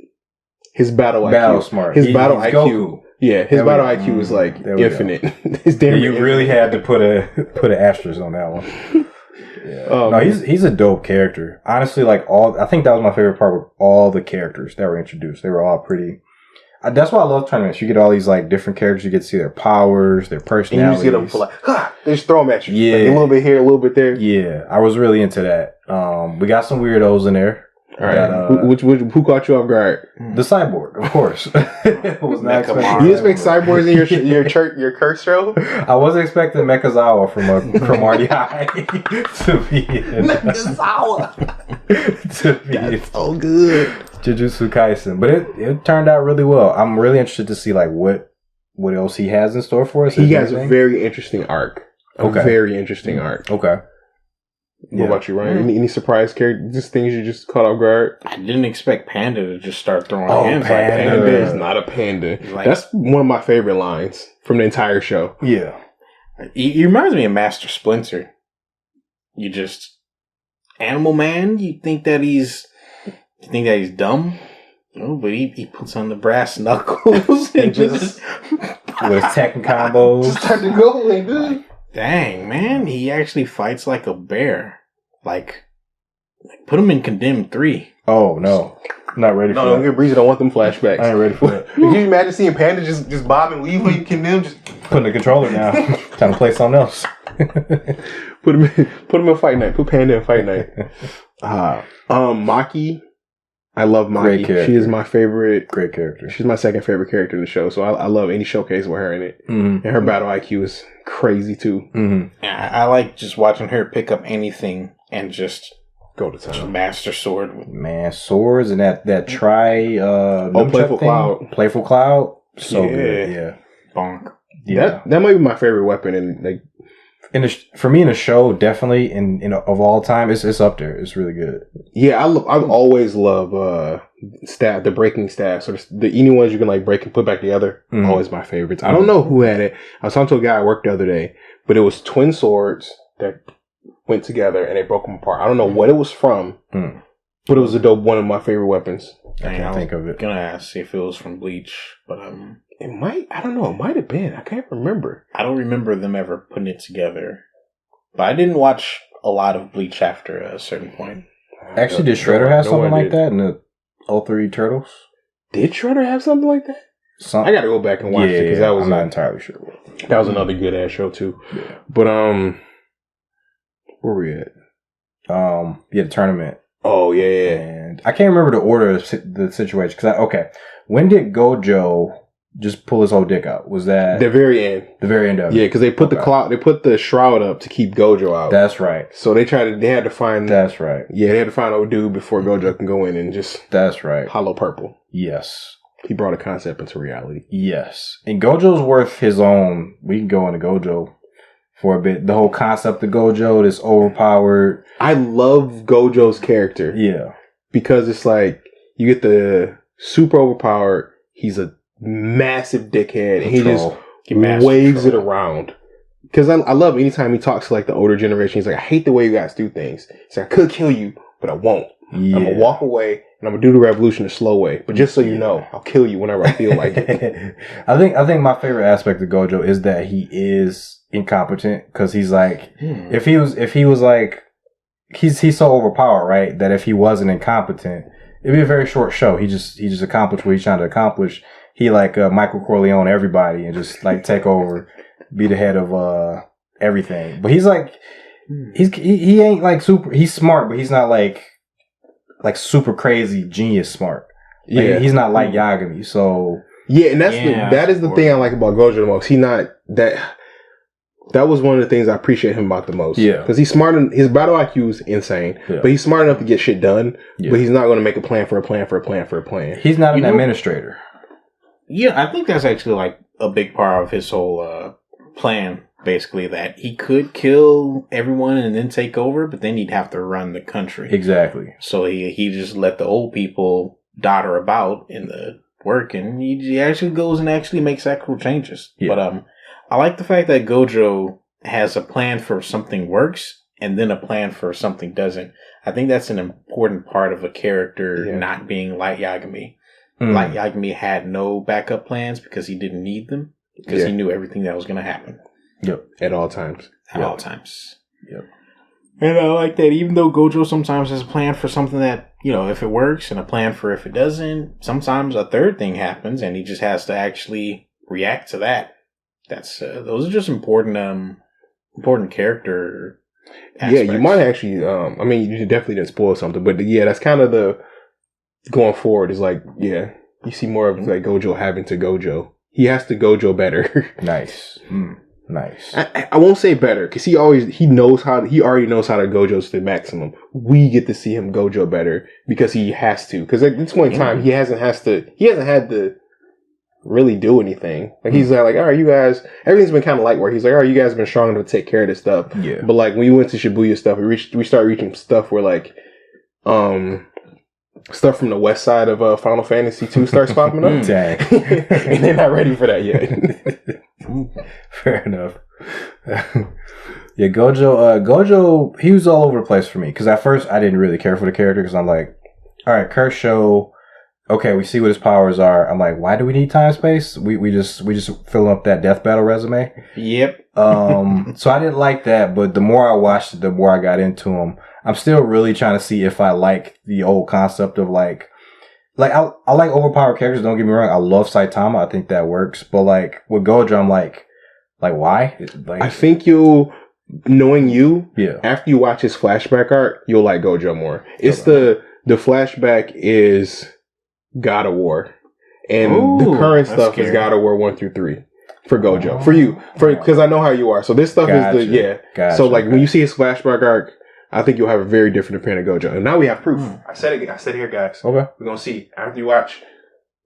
battle IQ.
Battle smart.
His battle IQ.
Goku.
Yeah, his battle IQ is like infinite. It's damn
you really had to put an asterisk on that one. Yeah. No, he's a dope character. Honestly, I think that was my favorite part with all the characters that were introduced. They were all pretty. That's why I love tournaments. You get all these like different characters. You get to see their powers, their personalities.
And you just get them for like, they just throw them at you.
Yeah,
like a little bit here, a little bit there.
Yeah, I was really into that. We got some weirdos in there.
All right, who caught you off guard?
The cyborg, of course. Was not expecting
you expect cyborgs in your curse show?
I wasn't expecting Mekazawa from Cromartie High to be in
Mekazawa.
That's
so good.
Jujutsu Kaisen, but it turned out really well. I'm really interested to see like what else he has in store for us.
He has a very interesting arc.
Okay.
Very interesting arc.
Okay.
What about you, Ryan? Any surprise characters? Just things you just caught off guard?
I didn't expect Panda to just start throwing hands like
Panda is not a panda. That's one of my favorite lines from the entire show.
Yeah.
He reminds me of Master Splinter. You just Animal Man. You think that he's dumb? No, but he puts on the brass knuckles and just
with his tech and combos.
Just start to go like this.
Dang, man, he actually fights like a bear. Like put him in Condemned 3.
Oh, no. I'm not ready for that.
No, don't get Breezy. Don't want them flashbacks.
I ain't ready for that.
Can you imagine seeing Panda just bob and weave like Condemned? Just
putting the controller down. Trying to play something else.
Put him in Fight Night. Put Panda in Fight Night. Maki. I love Maki. She is my favorite.
Great character.
She's my second favorite character in the show. So I love any showcase with her in it.
Mm-hmm.
And her battle IQ is crazy too.
Mm-hmm.
I like just watching her pick up anything and just
go to town.
Master sword.
Man,
swords and that
Playful Cloud.
Playful Cloud. So good. Yeah.
Bonk.
Yeah.
That might be my favorite weapon. And like,
for me in the show, definitely of all time, it's up there. It's really good.
Yeah, I've always loved the breaking staff. So the any ones you can like break and put back together.
Mm-hmm.
Always my favorites. I don't know who had it. I was talking to a guy at work the other day, but it was twin swords that went together and they broke them apart. I don't know what it was from, but it was one of my favorite weapons.
I can't think of it.
Gonna ask if it was from Bleach, but
it might. I don't know. It might have been. I can't remember.
I don't remember them ever putting it together. But I didn't watch a lot of Bleach after a certain point.
Actually, did Shredder have something like that in the 03 Turtles?
Did Shredder have something like that? I gotta go back and watch it because I'm
not entirely sure.
That was another good ass show too.
Yeah.
But where we at?
The tournament.
Oh yeah.
And I can't remember the order of the situation because when did Gojo just pull his whole dick out? Was that
the very end? The very end of it. Yeah, because they put the cloud, they put the shroud up to keep Gojo out.
That's right.
So they had to find.
That's right.
Yeah, they had to find old dude before Gojo can go in and just.
That's right.
Hollow purple.
Yes.
He brought a concept into reality.
Yes, and Gojo's worth his own. We can go into Gojo for a bit. The whole concept of Gojo, this overpowered.
I love Gojo's character.
Yeah,
because it's like you get the super overpowered. He's a massive dickhead, and he just waves it around. Because I love anytime he talks to like the older generation. He's like, I hate the way you guys do things. He's like, I could kill you, but I won't. Yeah. I'm gonna walk away and I'm gonna do the revolution the slow way. But just so you know, I'll kill you whenever I feel like it.
I think my favorite aspect of Gojo is that he is incompetent because he's like, if he was like, he's so overpowered, right? That if he wasn't incompetent, it'd be a very short show. He just accomplished what he's trying to accomplish. He like Michael Corleone everybody and just like take over. be the head of everything. But he's like, he ain't like super. He's smart, but he's not like super crazy genius smart. Like, he's not like Yagami. So
yeah, and that is the thing I like about Gojo the most. He not that. That was one of the things I appreciate him about the most. Yeah. Because he's smart, and his battle IQ is insane. Yeah. But he's smart enough to get shit done. Yeah. But he's not going to make a plan for a plan for a plan for a plan.
He's not an administrator.
Yeah, I think that's actually like a big part of his whole plan, basically, that he could kill everyone and then take over, but then he'd have to run the country.
Exactly.
So he just let the old people dotter about in the work, and he actually goes and actually makes actual changes. Yeah. But I like the fact that Gojo has a plan for something works and then a plan for something doesn't. I think that's an important part of a character not being like Yagami. Like Yagami had no backup plans because he didn't need them because he knew everything that was going to happen.
Yep. At all times.
At all times. Yep. And I like that even though Gojo sometimes has a plan for something that, if it works and a plan for if it doesn't, sometimes a third thing happens and he just has to actually react to that. That's those are just important character aspects.
Yeah, you might actually you definitely didn't spoil something, but that's kind of the going forward is like, you see more of like Gojo having to Gojo. He has to Gojo better.
Nice. Nice.
I won't say better because he already knows how to Gojo to the maximum. We get to see him Gojo better because he has to. Because at this point in time, he hasn't had to really do anything. Like he's like, all right, you guys, everything's been kind of light work. He's like, all right, you guys have been strong enough to take care of this stuff. Yeah. But like when you went to Shibuya stuff, we started reaching stuff where like, stuff from the west side of Final Fantasy 2 starts popping up.
Dang.
And they're not ready for that yet.
Fair enough. Yeah, Gojo, he was all over the place for me because at first I didn't really care for the character because I'm like, all right, Kershaw. Okay, we see what his powers are. I'm like, why do we need time space? We just fill up that death battle resume.
Yep.
So I didn't like that, but the more I watched it, the more I got into him. I'm still really trying to see if I like the old concept of like I like overpowered characters. Don't get me wrong. I love Saitama. I think that works. But like with Gojo, I'm like why? Like,
I think knowing you, after you watch his flashback arc, you'll like Gojo more. It's the flashback is God of War, and the current stuff is God of War 1 through 3 for Gojo. For you, because I know how you are. So this stuff is so like when you see his flashback arc, I think you'll have a very different opinion of Gojo. And now we have proof. I said it here, guys.
Okay,
we're gonna see after you watch.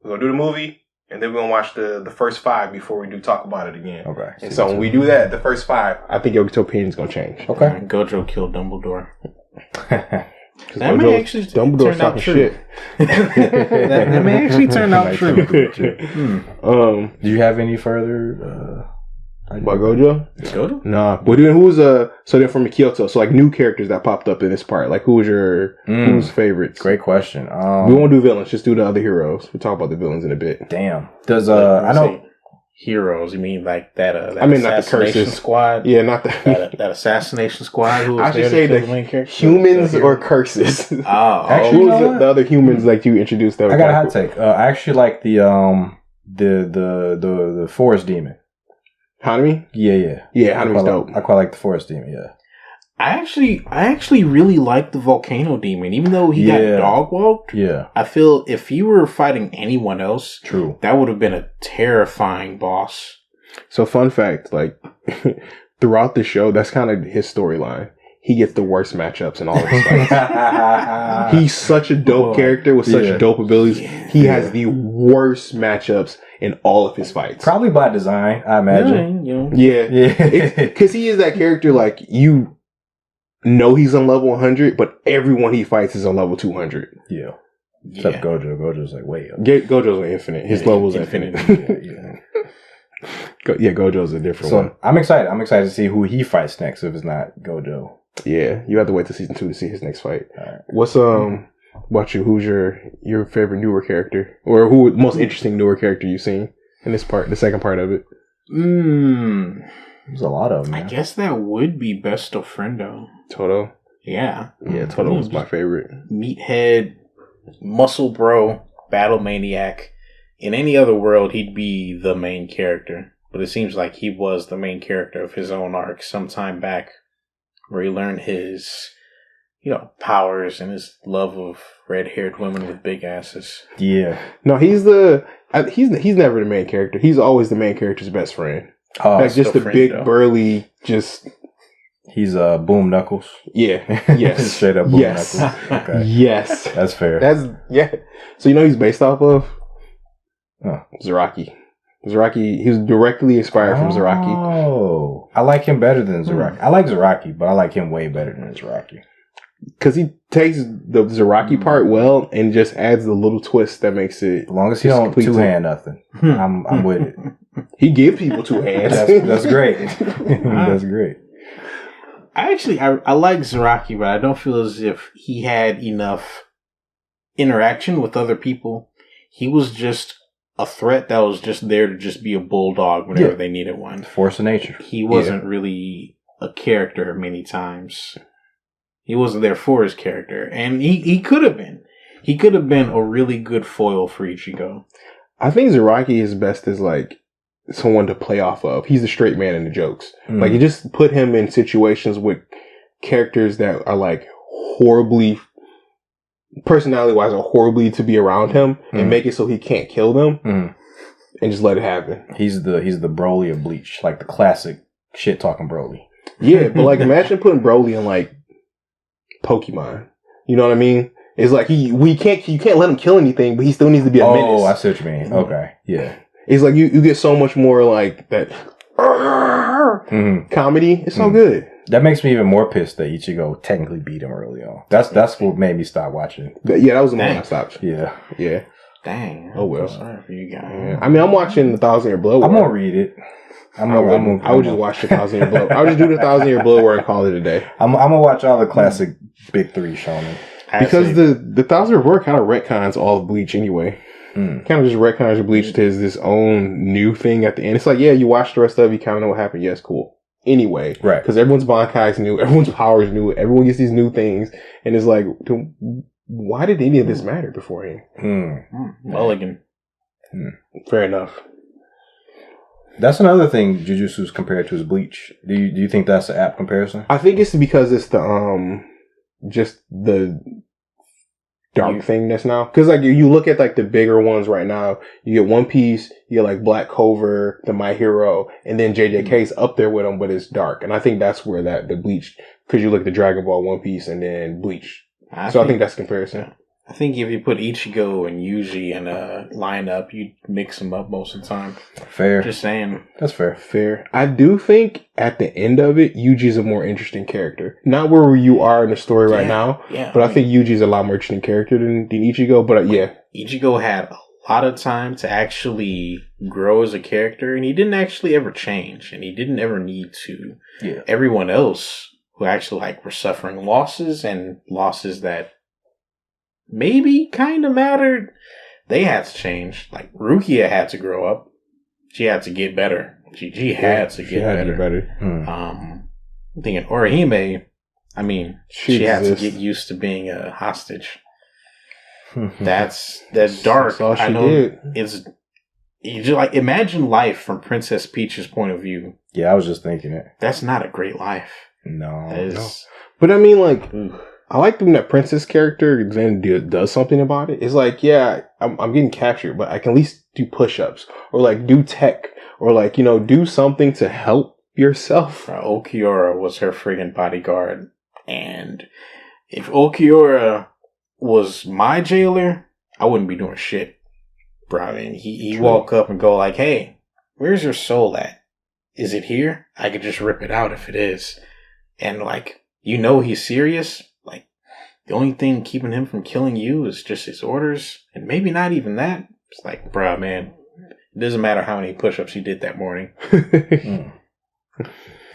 We're gonna do the movie, and then we're gonna watch the first 5 before we do talk about it again.
Okay,
and so when we do that, the first 5, I think your opinion's gonna change.
Okay,
Gojo killed Dumbledore.
That may actually turn out true.
that may actually turn out true.
Do you have any further
about Gojo?
Gojo?
Nah. But then who's so they're from Kyoto. So like new characters that popped up in this part. Like who's favorites?
Great question.
We won't do villains. Just do the other heroes. We'll talk about the villains in a bit.
Damn. Does I know.
Heroes, you mean like that?
I mean, not the curses
squad.
Yeah, not the
that assassination squad. Who was
I should say the main character? Humans or curses.
Actually,
who was the other humans like you introduced?
I got a hot take. I actually like the forest demon.
Hanami?
Yeah.
Hanami's dope.
I quite like the forest demon. Yeah.
I actually really like the volcano demon, even though he got dog walked.
Yeah,
I feel if he were fighting anyone else,
true,
that would have been a terrifying boss.
So, fun fact, like throughout the show, that's kind of his storyline. He gets the worst matchups in all of his fights. He's such a dope character with such dope abilities. He has the worst matchups in all of his fights.
Probably by design, I imagine.
Yeah. Because he is that character like you. No, he's on level 100, but everyone he fights is on level 200.
Yeah. Except Gojo. Gojo's like way up.
Gojo's infinite. His level's infinite. Gojo's a different one.
I'm excited. I'm excited to see who he fights next if it's not Gojo.
Yeah. You have to wait till season 2 to see his next fight. All right. What's about you? Who's your favorite newer character? Or who most interesting newer character you've seen in this part, the second part of it?
There's a lot of them.
I guess that would be Besto Friendo.
Toto?
Yeah.
Yeah, Toto was my favorite.
Meathead, muscle bro, battle maniac. In any other world, he'd be the main character. but it seems like he was the main character of his own arc some time back, where he learned his, powers and his love of red-haired women with big asses.
Yeah.
No, he's never the main character. He's always the main character's best friend.
Oh,
like just the big burly, just.
He's Boom Knuckles.
Yeah. Yes.
Straight up Boom Knuckles. Okay.
Yes.
That's fair.
So he's based off of Zaraki. He was directly inspired from Zaraki.
Oh, I like him better than Zaraki. I like Zaraki, but I like him way better than Zaraki.
Because he takes the Zaraki part well and just adds the little twist that makes it.
As long as he don't two-hand nothing, I'm with it.
He gives people two hands.
That's great. That's great.
I like Zaraki, but I don't feel as if he had enough interaction with other people. He was just a threat that was just there to just be a bulldog whenever they needed one.
Force of nature.
He wasn't really a character many times. He wasn't there for his character. And he could have been. He could have been a really good foil for Ichigo.
I think Zaraki is best as like someone to play off of. He's the straight man in the jokes. Like you just put him in situations with characters that are like horribly, personality wise, are horribly to be around him and make it so he can't kill them and just let it happen.
He's the Broly of Bleach, like the classic shit talking Broly.
Yeah, but like imagine putting Broly in like Pokemon. You know what I mean? It's like you can't let him kill anything, but he still needs to be a menace.
Oh, I see what you mean. Okay, yeah.
It's like you get so much more like that comedy. It's so good.
That makes me even more pissed that Ichigo technically beat him early on. That's what made me stop watching.
Yeah, that was the moment I stopped.
Yeah.
Dang.
Oh well.
Sorry for you guys.
Yeah. I mean, I'm watching the 1,000 Year Blood War.
I'm gonna read it.
I would just watch the 1,000 Year Blood. I would just do the 1,000 Year Blood War and call it a day.
I'm gonna watch all the classic big three shonen.
Because the 1,000 Year War kind of retcons all of Bleach anyway. Kind of just retcons Bleach to this own new thing at the end. It's like, yeah, you watch the rest of it, you kind of know what happened. Yes, cool. Anyway,
right? Because
everyone's Bankai's new, everyone's power is new, everyone gets these new things, and it's like, why did any of this matter beforehand?
Mulligan.
Fair enough.
That's another thing Jujutsu's compared to is Bleach. Do you think that's an apt comparison?
I think it's because it's the just the dark thing that's now. Because like you look at like the bigger ones right now, you get One Piece, you get like Black Clover, the My Hero, and then JJK's up there with them, but it's dark. And I think that's where the Bleach, because you look at the Dragon Ball, One Piece, and then Bleach. I think that's the comparison.
I think if you put Ichigo and Yuji in a lineup, you'd mix them up most of the time.
Fair.
Just saying.
That's fair.
Fair. I do think at the end of it, Yuji's a more interesting character. Not where you are in the story right now, but I think Yuji's a lot more interesting character than Ichigo. But
Ichigo had a lot of time to actually grow as a character, and he didn't actually ever change, and he didn't ever need to.
Yeah.
Everyone else who actually were suffering losses and losses that maybe kind of mattered, they had to change. Like Rukia had to grow up. She had to get better. She had to get better. I'm thinking Orihime, I mean, she had to get used to being a hostage. That's dark.
That's all she
I know
did.
You just like imagine life from Princess Peach's point of view.
Yeah, I was just thinking it.
That's not a great life.
No.
But I mean, like, I like when that princess character then does something about it. It's like, yeah, I'm getting captured, but I can at least do push-ups or like do tech or like, do something to help yourself.
Okiura was her friggin' bodyguard. And if Okiura was my jailer, I wouldn't be doing shit. Bro, I mean, he walk up and go like, hey, where's your soul at? Is it here? I could just rip it out if it is. And like, he's serious. Like, the only thing keeping him from killing you is just his orders. And maybe not even that. It's like, bruh, man, it doesn't matter how many push-ups you did that morning.
That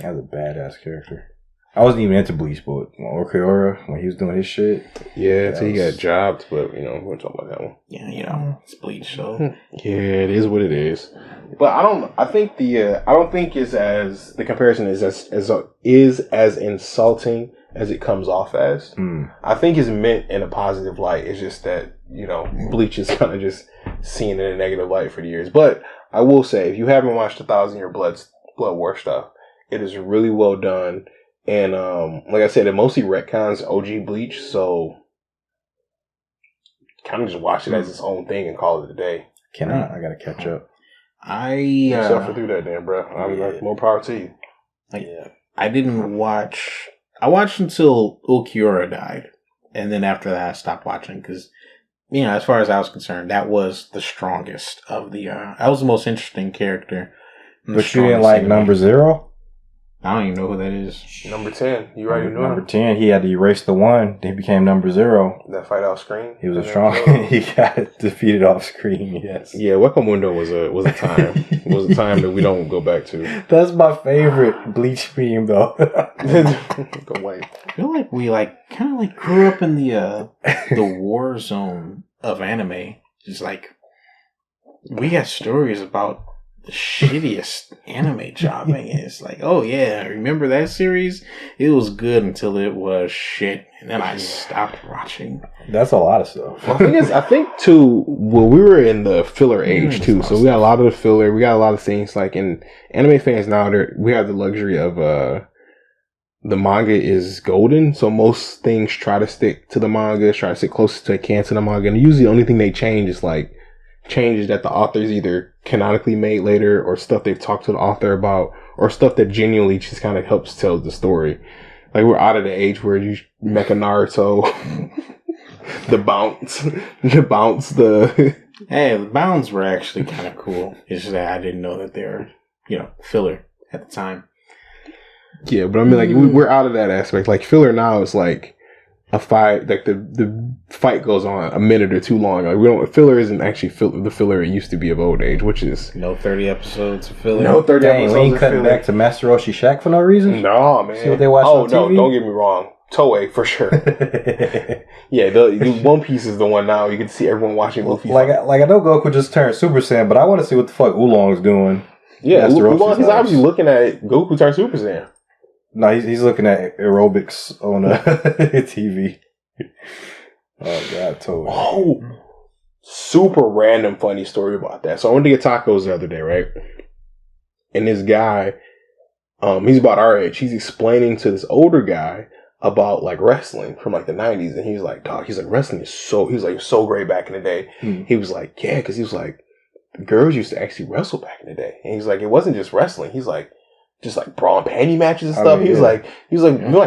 was a badass character. I wasn't even into Bleach, but Okiura, when he was doing his shit.
Yeah, until he got jobbed, but, we're talking about that one.
Yeah, it's Bleach, so.
Yeah, it is what it is. But I don't think the comparison is as insulting as it comes off as. I think it's meant in a positive light. It's just that, Bleach is kind of just seen in a negative light for the years. But I will say, if you haven't watched 1,000 Year Blood War stuff, it is really well done. And like I said, it mostly retcons OG Bleach, so kind of just watch it as its own thing and call it a day.
I gotta catch up.
You suffer through that, then, bro. I'm like, more power to you.
I didn't watch. I watched until Ulquiorra died, and then after that, I stopped watching because, as far as I was concerned, that was the strongest of the. That was the most interesting character.
But you didn't like number 0?
I don't even know who that is.
Number 10. You already know.
Number 10, he had to erase the 1. Then he became number 0.
That fight off screen.
He was a strong. He got defeated off screen. Yes.
Yeah, Wakamundo was a time. Was a time that we don't go back to.
That's my favorite Bleach meme, though.
Go white.
I feel like we kind of grew up in the war zone of anime. Just we got stories about the shittiest anime jobbing. It's like, oh yeah, remember that series? It was good until it was shit, and then I stopped watching.
That's a lot of stuff.
Well, I think too. Well, we were in the filler age too, so we got a lot of the filler. We got a lot of things in anime fans now. We have the luxury of the manga is golden, so most things try to stick to the manga, try to stick closest to it can to the manga, and usually the only thing they change is changes that the author's either canonically made later or stuff they've talked to the author about or stuff that genuinely just kind of helps tell the story. We're out of the age where you Mecha Naruto, the bounce,
Hey, the bounds were actually kind of cool. It's just that I didn't know that they were, filler at the time.
Yeah, but I mean, we're out of that aspect. Filler now is a fight, the fight goes on a minute or too long. Filler isn't actually the filler it used to be of old age, which is
no 30 episodes of filler.
No 30 episodes.
We ain't cutting back to Master Roshi Shack for no reason.
No, man.
See what they watch on TV?
No, don't get me wrong. Toei for sure. Yeah, the One Piece is the one now. You can see everyone watching Luffy.
I know Goku just turned Super Saiyan, but I want to see what the fuck Oolong's doing.
Yeah, he's obviously looking at Goku turn Super Saiyan.
No, he's looking at aerobics on TV. Oh God, totally.
Oh, super random funny story about that. So I went to get tacos the other day, right? And this guy, he's about our age. He's explaining to this older guy about wrestling from the 90s, and he's like, dog, wrestling is so great back in the day. He was like, yeah, because he was like, girls used to actually wrestle back in the day, and he's like, it wasn't just wrestling. He's like, just bra and panty matches and stuff. He was like, you're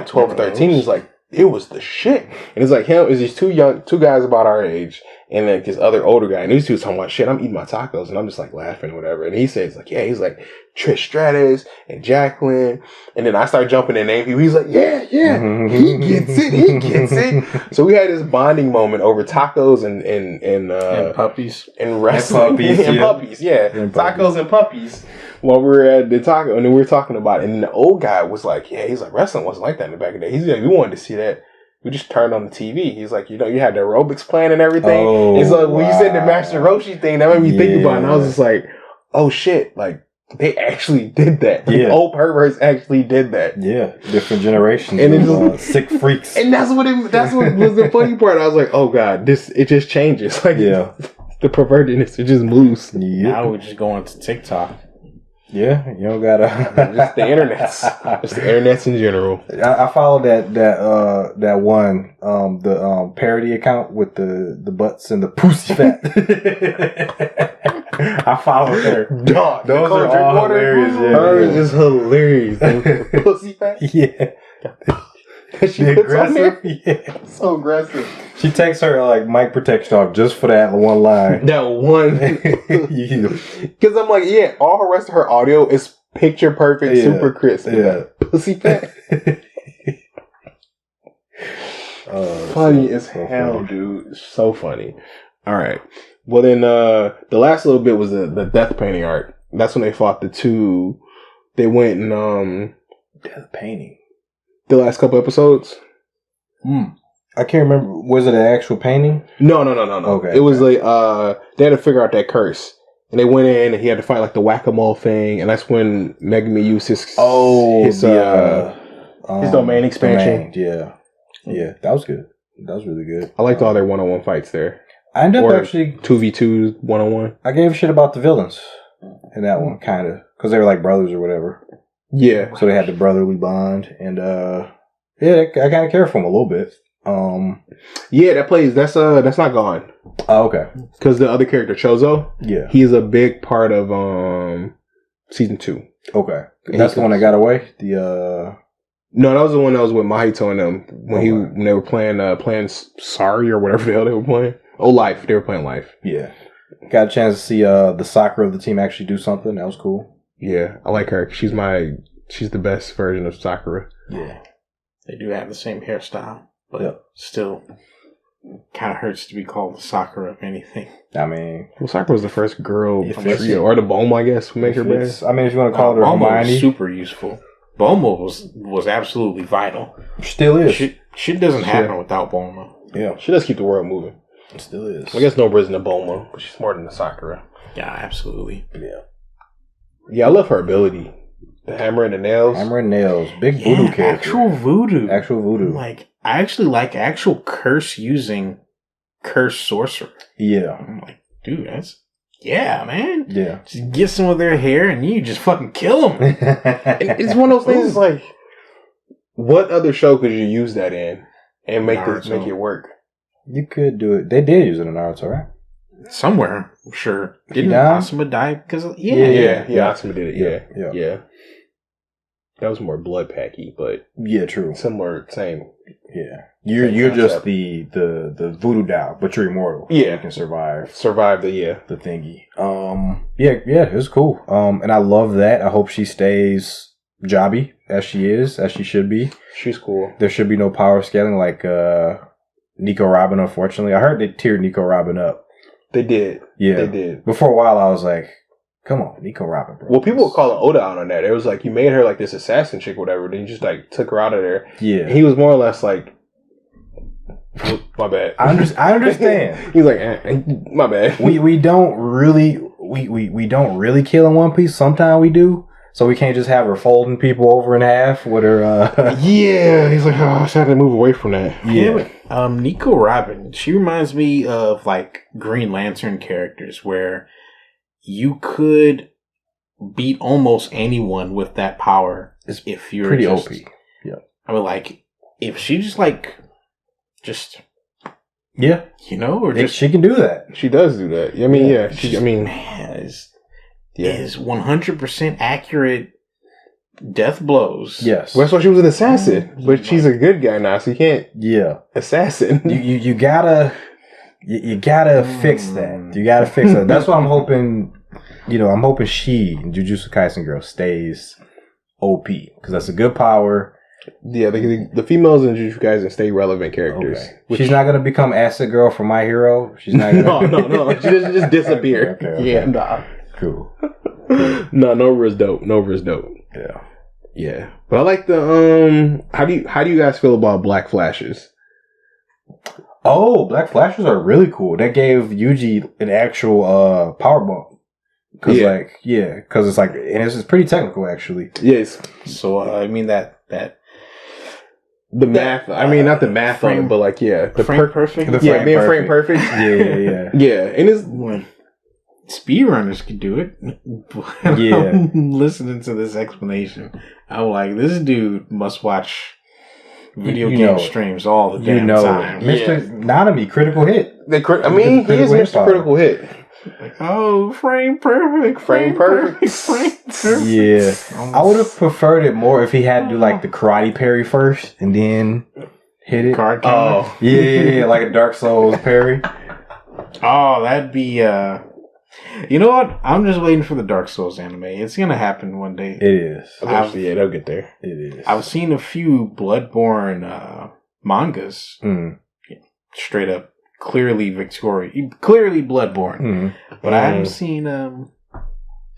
12 or 13. He's like, it was the shit. And it's him, is these two guys about our age, and this other older guy. And these two was talking about shit. I'm eating my tacos, and I'm just laughing or whatever. And he says he's like Trish Stratus and Jacqueline. And then I start jumping in name people. He's like, yeah, he gets it. So we had this bonding moment over tacos and
puppies
and wrestling and puppies. Tacos and puppies. While we were at the taco, and then we were talking about it, and the old guy was like, he's like, wrestling wasn't like that in the back of the day. He's like, we wanted to see that. We just turned on the TV. He's like, you had the aerobics playing and everything.
Oh,
it's when you said the Master Roshi thing, that made me think about it, and I was just like, oh shit, they actually did that. Yeah. Old perverts actually did that.
Yeah, different generations
and
of sick freaks.
And that's what was the funny part. I was like, oh God, it just changes. The pervertedness, it just moves.
Yeah. Now we're just going to TikTok.
Yeah, you don't gotta
just the internets. Just the internets in general.
I followed that one the parody account with the butts and the pussy fat. I followed her.
Dog,
those are all hilarious.
Hers is hilarious. Pussy fat.
Yeah.
She aggressive. Yeah, so aggressive.
She takes her mic protection off just for that one line.
That one. Because I'm like, all the rest of her audio is picture perfect, super crisp.
Yeah.
Pussy fat. Funny as hell, funny. Dude. So funny. All right. Well, then the last little bit was the death painting art. That's when they fought the two. They went and
death painting.
The last couple episodes.
I can't remember. Was it an actual painting?
No. Okay. It was they had to figure out that curse. And they went in and he had to fight the whack-a-mole thing. And that's when Megumi used his domain expansion.
Yeah. That was good. That was really good.
I liked all their one-on-one fights there.
I ended up actually
2v2 1-on-1.
I gave a shit about the villains. in that one, kind of, because they were like brothers or whatever.
Yeah.
So they had the brotherly bond, and yeah, I kind of care for him a little bit.
Yeah, that's not gone.
Oh, okay.
Because the other character Chozo,
Yeah,
he's a big part of season 2.
okay. That's the one that got away. The
No, that was the one that was with Mahito and them when they were playing Sorry or whatever the hell they were playing. Oh, Life. They were playing Life.
Yeah, got a chance to see the Sakura of the team actually do something. That was cool.
Yeah, I like her. She's the best version of Sakura.
Yeah,
They do have the same hairstyle, but still kind of hurts to be called the Sakura of anything.
I mean,
Well, Sakura's the first girl
If
from
it's-
trio, or the Bulma, I guess, who make her bad.
I mean, if you want to call her
Bulma
Hermione,
was super useful. Bulma was absolutely vital.
still is.
Shit doesn't happen without Bulma.
Yeah,
She does keep the world moving.
it still is.
I guess Nobra isn't a Bulma, but she's more than a Sakura.
Yeah, absolutely.
Yeah.
Yeah, I love her ability. The hammer and the nails.
Hammer and nails, big voodoo character.
Actual voodoo.
Actual voodoo.
Like, I actually like actual curse using curse sorcerer.
Yeah,
I'm like, dude, yeah, man.
yeah.
Just get some of their hair and you just fucking kill them.
It's one of those things. It's like, what other show could you use that in and make it work?
You could do it. They did use it in Naruto, right?
Somewhere, sure. Didn't
Yeah.
Asuma die because of...
Yeah. Asuma did it.
Yeah.
Yeah. That was more blood packy, but
Yeah, true.
similar, same.
Yeah, you're just the voodoo Dao, but you're immortal.
Yeah.
You can survive
Survived the
the thingy. Yeah, it's cool. And I love that. I hope she stays jobby as she should be.
She's cool.
There should be no power scaling like Nico Robin. Unfortunately, I heard they tiered Nico Robin up.
They did.
Yeah,
They did.
But for a while, I was like, "Come on, Nico Robin, bro."
Well, people were calling Oda out on that. It was like, you made her like this assassin chick or whatever, then you just like took her out of there.
Yeah,
And he was more or less like, my bad.
I understand.
He's like, my bad.
we don't really kill in One Piece. Sometimes we do, so we can't just have her folding people over in half with her.
Yeah, he's like, oh, I had to move away from that.
Yeah.
Nico Robin, she reminds me of like Green Lantern characters where you could beat almost anyone with that power.
It's
if you're
pretty
just,
OP. Yeah.
I mean, like, if she just
Yeah.
you know, or just
She can do that.
She does do that. I mean, yeah.
is 100% accurate death blows.
Yes.
Well, that's why she was an assassin, but she's a good guy now, so you can't
Yeah.
assassin.
You gotta fix that. You gotta fix that. That's why I'm hoping. I'm hoping she, Jujutsu Kaisen girl, stays OP because that's a good power.
Yeah, the females in Jujutsu Kaisen stay relevant characters.
Okay. She's not gonna become Acid Girl from My Hero. She's not gonna.
No. She doesn't just disappear.
Okay.
Yeah, nah.
Cool.
No, Nova's dope. Nova's dope.
Yeah.
Yeah, but I like the How do you guys feel about Black Flashes?
Oh, Black Flashes are really cool. That gave Yuji an actual power bump. Because it's like, and it's pretty technical actually.
Yes.
So I mean that
the math. I mean, not the math on it, but like the
frame perfect.
being frame perfect.
Yeah.
Yeah, and it's
When speedrunners could do it.
Yeah.
I'm listening to this explanation, I'm like, this dude must watch video game streams all the damn time.
Mr. Nanami, critical hit.
he is Mr. Critical Hit.
Like, oh, frame perfect.
Yeah. I would have preferred it more if he had to do like the karate parry first and then hit it.
Card counter.
Yeah, like a Dark Souls parry.
Oh, that'd be you know what? I'm just waiting for the Dark Souls anime. It's gonna happen one day.
It is.
Eventually, they'll get there.
It is.
I've seen a few Bloodborne mangas. Straight up, clearly Bloodborne. But I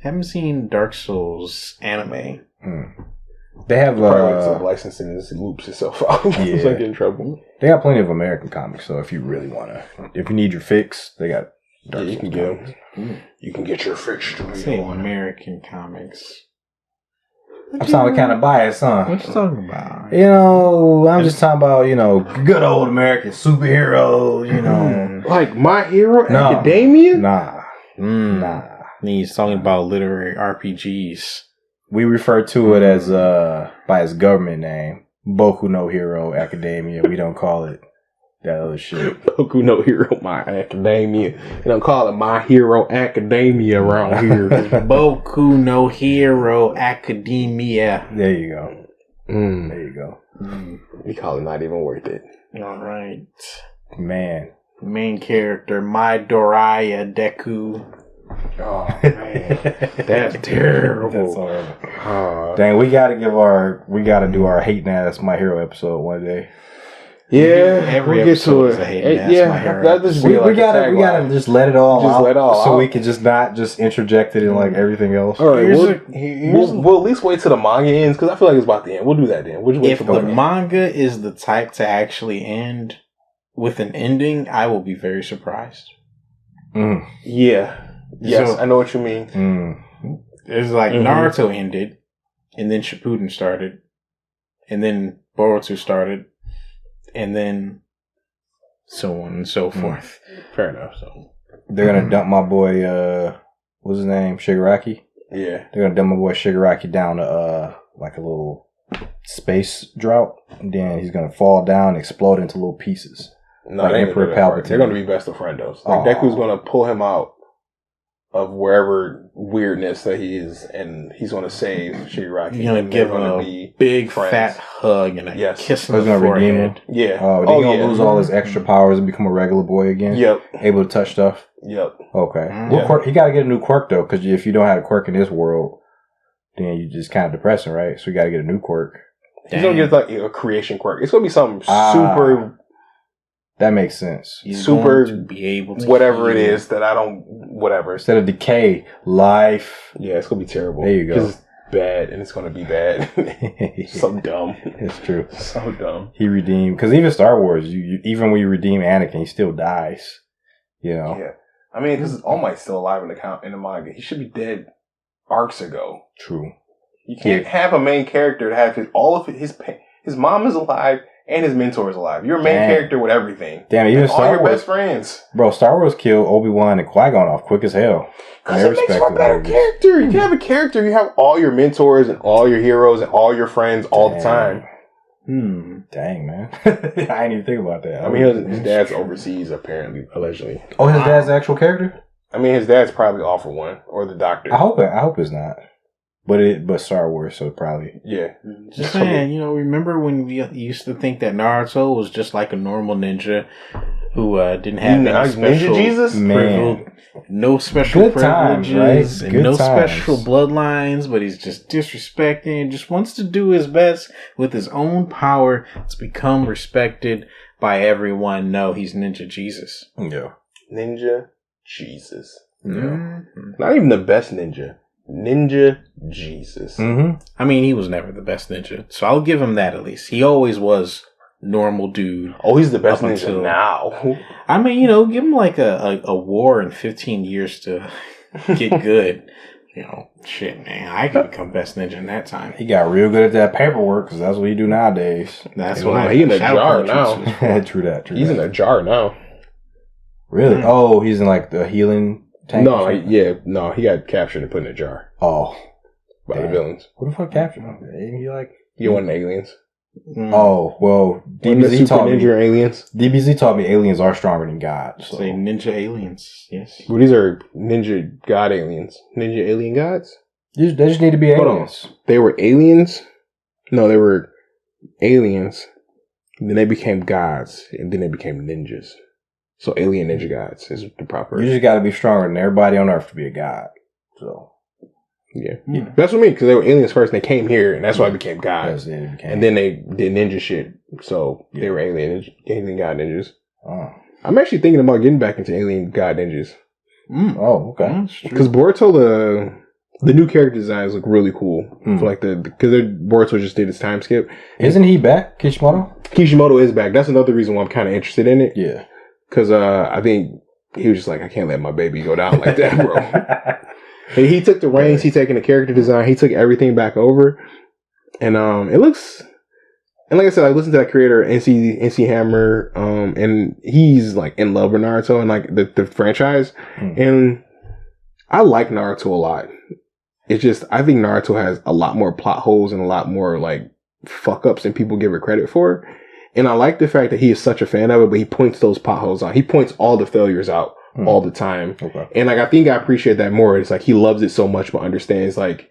haven't seen Dark Souls anime.
They have
licensing this loops itself out.
Yeah.
It's like in trouble.
They got plenty of American comics, so if you really if you need your fix, they got Dark
you
Souls
can get
comics.
them. You can get your fix to
Say American comics.
I'm sounding kind of biased, huh?
What you talking about?
I'm just talking about, good old American superheroes,
Like My Hero Academia?
Nah.
And he's talking about literary RPGs.
We refer to it as by its government name, Boku no Hero Academia. We don't call it that other shit.
Boku no Hero My Academia. They don't call it My Hero Academia around here.
Boku no Hero Academia.
There you go. There you go.
We call it Not Even Worth It.
All right.
Man.
Main character, Midoriya Deku.
Oh, man. That's terrible.
That's horrible. Dang, we gotta do our hating ass My Hero episode one day.
Yeah,
every
we'll get to it.
We gotta just let it all out. So
out.
We can just not just interject it in like everything else.
All right, we'll at least wait till the manga ends because I feel like it's about to end. We'll do that then.
If the manga is the type to actually end with an ending, I will be very surprised.
Yeah. Yes, so, I know what you mean.
It's like Naruto ended, and then Shippuden started, and then Boruto started, and then so on and so forth.
Fair enough. So
they're gonna dump my boy, what's his name, Shigaraki?
Yeah,
they're gonna dump my boy Shigaraki down to like a little space drought, and then he's gonna fall down, and explode into little pieces.
No, like Emperor Palpatine. They're gonna be Besto Friendos. Like Deku's gonna pull him out of wherever weirdness that he is, and he's going to save Shigaraki.
He's going to give him a big fat hug and a kiss on the forehead.
Yeah. Oh, he's going to lose all his extra powers and become a regular boy again?
Yep.
Able to touch stuff?
Yep.
Okay. What quirk? He got to get a new quirk, though, because if you don't have a quirk in this world, then you're just kind of depressing, right? So you got to get a new quirk.
He's going to get like a creation quirk. It's going to be something super...
That makes sense.
He's super to be able to
whatever it is that I don't whatever.
Instead of decay, life.
Yeah, it's gonna be terrible.
There you go.
Because it's bad and it's gonna be bad. So dumb.
It's true.
So dumb.
He redeemed because even Star Wars, even when you redeem Anakin, he still dies. You know.
Yeah. I mean, because All Might's still alive in the manga. He should be dead arcs ago.
True.
You can't have a main character to have his mom is alive. And his mentor is alive. You're a main character with everything.
Damn, even
Star Wars. All your best friends.
Bro, Star Wars killed Obi-Wan and Qui-Gon off quick as hell.
Because it makes for a better character. You can have a character. You have all your mentors and all your heroes and all your friends all the time.
Dang, man. I didn't even think about that.
I mean, his dad's overseas, apparently, allegedly.
Oh, his dad's the actual character?
I mean, his dad's probably off for one. Or the doctor.
I hope it's not. But Star Wars, so probably.
Yeah.
Just saying, remember when we used to think that Naruto was just like a normal ninja who didn't have any special...
Ninja Jesus?
Man.
No special privileges,
right?
And no special bloodlines, but he's just disrespecting and just wants to do his best with his own power to become respected by everyone. No, he's Ninja Jesus.
Yeah.
Ninja Jesus.
Yeah.
Mm-hmm. Not even the best ninja. Ninja Jesus.
I mean, he was never the best ninja, so I'll give him that at least. He always was normal dude.
Oh, he's the best ninja now.
I mean, give him like a war in 15 years to get good. Shit, man, I could become best ninja in that time.
He got real good at that paperwork because that's what he do nowadays.
That's why
he's in a jar now.
True that.
He's in a jar now.
Really? Oh, he's in like the healing.
No, he got captured and put in a jar.
Oh,
by the villains.
What the fuck captured him? Ain't he like
you want aliens?
Oh well,
DBZ taught me aliens.
DBZ taught me aliens are stronger than God. So.
Say ninja aliens. Yes.
Well, these are ninja god aliens. Ninja alien gods.
They just need to be aliens.
They were aliens. No, they were aliens. Then they became gods, and then they became ninjas. So alien ninja gods is the proper.
You just got to be stronger than everybody on Earth to be a god. So
yeah. That's what I mean. Because they were aliens first, and they came here, and that's why they became gods. And then they did ninja shit. So they were alien god ninjas.
Oh.
I'm actually thinking about getting back into alien god ninjas.
Oh, okay.
Because Boruto, the new character designs look really cool. For like because Boruto just did his time skip.
Isn't he back, Kishimoto?
Kishimoto is back. That's another reason why I'm kind of interested in it.
Yeah.
Because I think he was just like, I can't let my baby go down like that, bro. And he took the reins. He taken the character design. He took everything back over. And it looks... And like I said, I listened to that creator, NC Hammer, and he's like in love with Naruto and like the franchise. And I like Naruto a lot. It's just, I think Naruto has a lot more plot holes and a lot more, like, fuck-ups than people give it credit for. And I like the fact that he is such a fan of it, but he points those potholes out. He points all the failures out all the time. Okay. And, like, I think I appreciate that more. It's like, he loves it so much, but understands, like,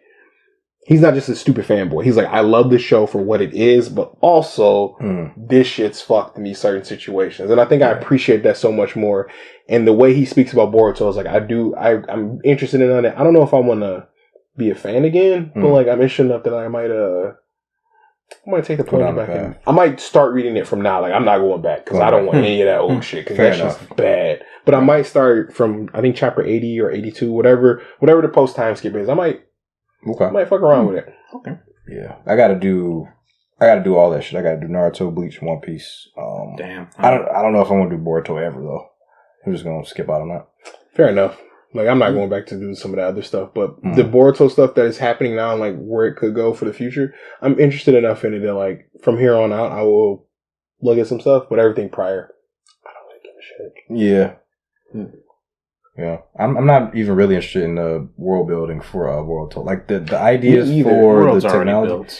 he's not just a stupid fanboy. He's like, I love the show for what it is, but also, this shit's fucked in these certain situations. And I think I appreciate that so much more. And the way he speaks about Boruto is like, I'm interested in it. I don't know if I want to be a fan again, but like, I'm interested enough that I might take the plunge back in. I might start reading it from now. Like, I'm not going back because I don't want any of that old shit because that's just bad. But I might start from, I think, chapter 80 or 82, whatever the post time skip is. I might fuck around with it.
Okay. Yeah. I gotta do all that shit. I gotta do Naruto, Bleach, One Piece.
Damn.
I don't know if I'm gonna do Boruto ever though. I'm just gonna skip out on that.
Fair enough. Like, I'm not going back to do some of the other stuff, but the Boruto stuff that is happening now and, like, where it could go for the future, I'm interested enough in it that, like, from here on out, I will look at some stuff, but everything prior, I don't really give a shit.
Yeah. Yeah. I'm not even really interested in the world building for Boruto. Like, the ideas for the technology.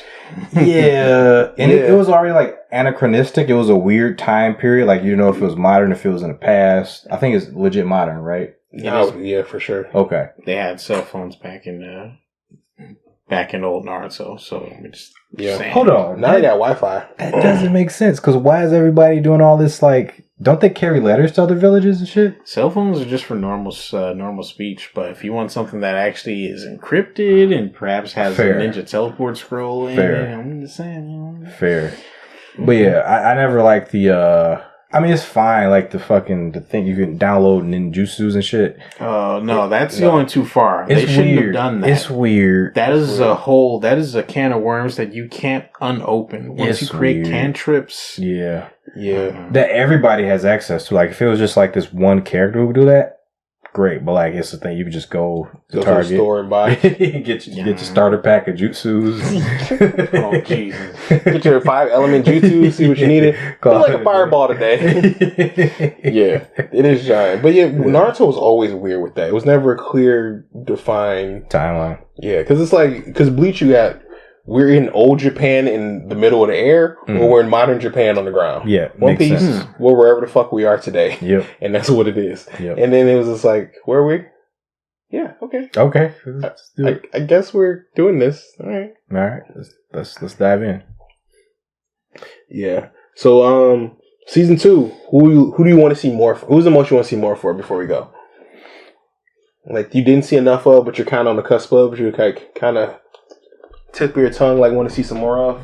Yeah. And it was already, like, anachronistic. It was a weird time period. Like, you know if it was modern, if it was in the past. I think it's legit modern, right?
Yeah, for sure.
Okay.
They had cell phones back in old Naruto, so it's saying.
Hold on.
Now they got Wi-Fi.
That doesn't make sense, because why is everybody doing all this, like, don't they carry letters to other villages and shit?
Cell phones are just for normal speech, but if you want something that actually is encrypted and perhaps has a ninja teleport scroll in it, I'm just saying.
Fair. But yeah, I never liked the, I mean, it's fine, like the thing you can download ninjutsus and shit.
Oh, no, that's going too far.
They
shouldn't have done that.
It's weird.
That is a can of worms that you can't unopen. Once you create cantrips.
Yeah. That everybody has access to. Like, if it was just like this one character who would do that, great. But like, it's the thing, you could just go to Target,
to the store and buy.
get your starter pack of jutsus.
Oh Jesus!
Get your 5-element jutsu. See what you needed. Feel like a fireball today. Yeah, it is giant. But yeah, Naruto was always weird with that. It was never a clear, defined
timeline.
Yeah, because Bleach, we're in old Japan in the middle of the air, or we're in modern Japan on the ground.
Yeah,
One Piece, we're wherever the fuck we are today.
Yep.
And that's what it is.
Yep.
And then it was just like, where are we? Yeah, okay.
Okay.
I guess we're doing this. All right.
Let's dive in.
Yeah. So, season 2, who do you want to see more for? Who's the most you want to see more for before we go? Like, you didn't see enough of, but you're kind of on the cusp of, but you're kind of tip of your tongue, like, want to see some more of?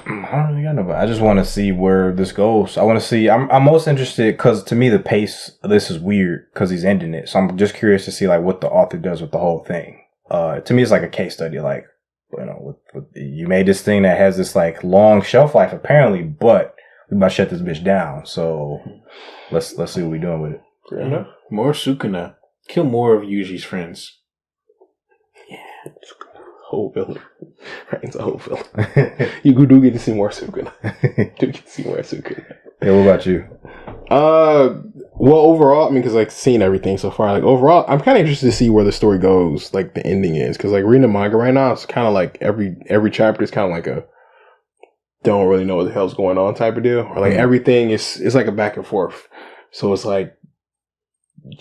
I don't really got no, but I just want to see where this goes. I want to see. I'm most interested because to me the pace of this is weird because he's ending it. So I'm just curious to see like what the author does with the whole thing. To me, it's like a case study. Like, you know, you made this thing that has this like long shelf life apparently, but we about to shut this bitch down. So let's see what we're doing with it.
Fair enough.
More Sukuna. Kill more of Yuji's friends.
Yeah. Whole villain. Ryan's a whole villain. You do get to see more Sukuna.
Yeah, what about you?
Well, overall, I mean, because like seeing everything so far, like overall, I'm kind of interested to see where the story goes, like the ending is, because like reading the manga right now, it's kind of like every chapter is kind of like a don't really know what the hell's going on type of deal, or like everything is like a back and forth. So it's like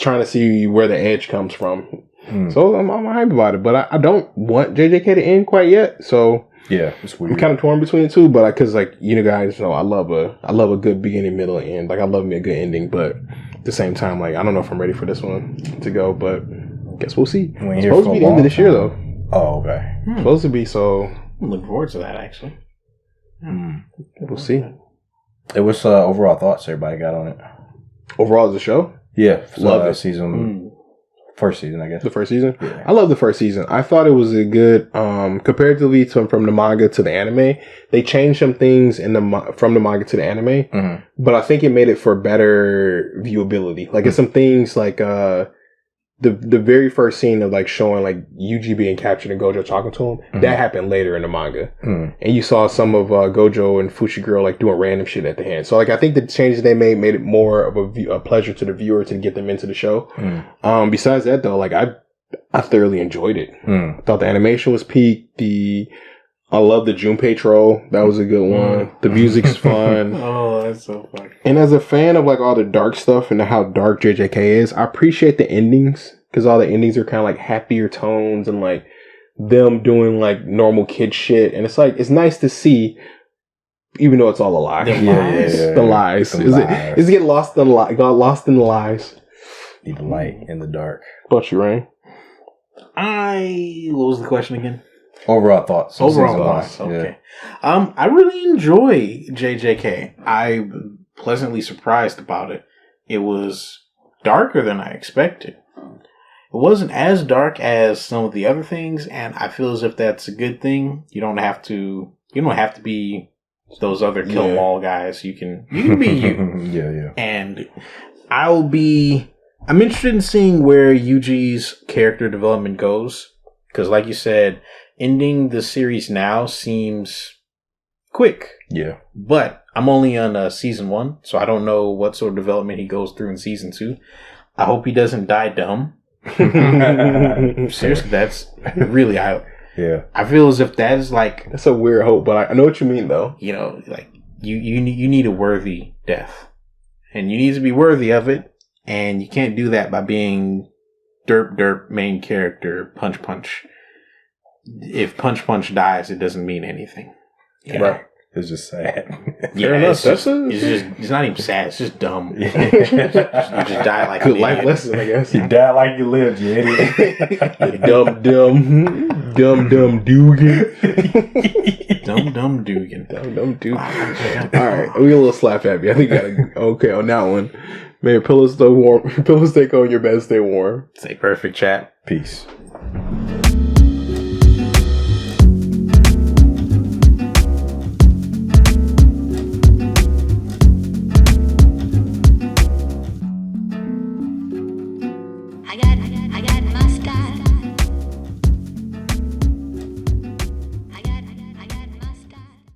trying to see where the edge comes from. So I'm hyped about it, but I don't want JJK to end quite yet. So
yeah, it's weird.
I'm kind of torn between the two, but because like you guys know, I love a good beginning, middle, and end. Like I love me a good ending, but at the same time, like I don't know if I'm ready for this one to go, but I guess we'll see. It's supposed to be the end of this year, though.
Oh, okay.
Supposed to be, so
I'm looking forward to that actually.
We'll see.
It was overall thoughts everybody got on it.
Overall, as a show,
love it. Season. First season, I guess.
The first season?
Yeah.
I love the first season. I thought it was a good, comparatively from the manga to the anime, they changed some things from the manga to the anime, but I think it made it for better viewability. Like, it's some things like, the very first scene of like showing like Yuji being captured and Gojo talking to him, that happened later in the manga. And you saw some of Gojo and Fushiguro like doing random shit at the hand. So like I think the changes they made it more of a pleasure to the viewer to get them into the show. Besides that though, like I thoroughly enjoyed it. I thought the animation was peak. I love the Junpei troll. That was a good one. The music's fun.
Oh, that's so funny.
And as a fan of like all the dark stuff and how dark JJK is, I appreciate the endings because all the endings are kind of like happier tones and like them doing like normal kid shit. And it's like, it's nice to see, even though it's all a lie. The lies. Is it get lost in the got lost in the lies?
Need the light in the dark.
What about you, Ryan?
What was the question again?
Overall thoughts.
Okay. I really enjoy JJK. I'm pleasantly surprised about it. It was darker than I expected. It wasn't as dark as some of the other things, and I feel as if that's a good thing. You don't have to be those other kill 'em all guys. You can be you.
Yeah.
And I'm interested in seeing where Yuji's character development goes. Because like you said, ending the series now seems quick.
Yeah.
But I'm only on season 1, so I don't know what sort of development he goes through in season 2. I hope he doesn't die dumb. Seriously, that's really I feel as if that is like...
That's a weird hope, but I know what you mean, though.
You know, like, you need a worthy death. And you need to be worthy of it, and you can't do that by being derp main character punch. If punch dies, it doesn't mean anything.
Right. It's just sad.
It's not even sad. It's just dumb. You just die like
good life lesson, I guess.
You die like you lived, you idiot.
dumb Dugan.
Dumb Dugan.
All right, we a little slap happy. I think we got okay on that one. May your pillows stay warm. Pillows stay cold. Your bed stay warm.
Stay perfect, chat.
Peace.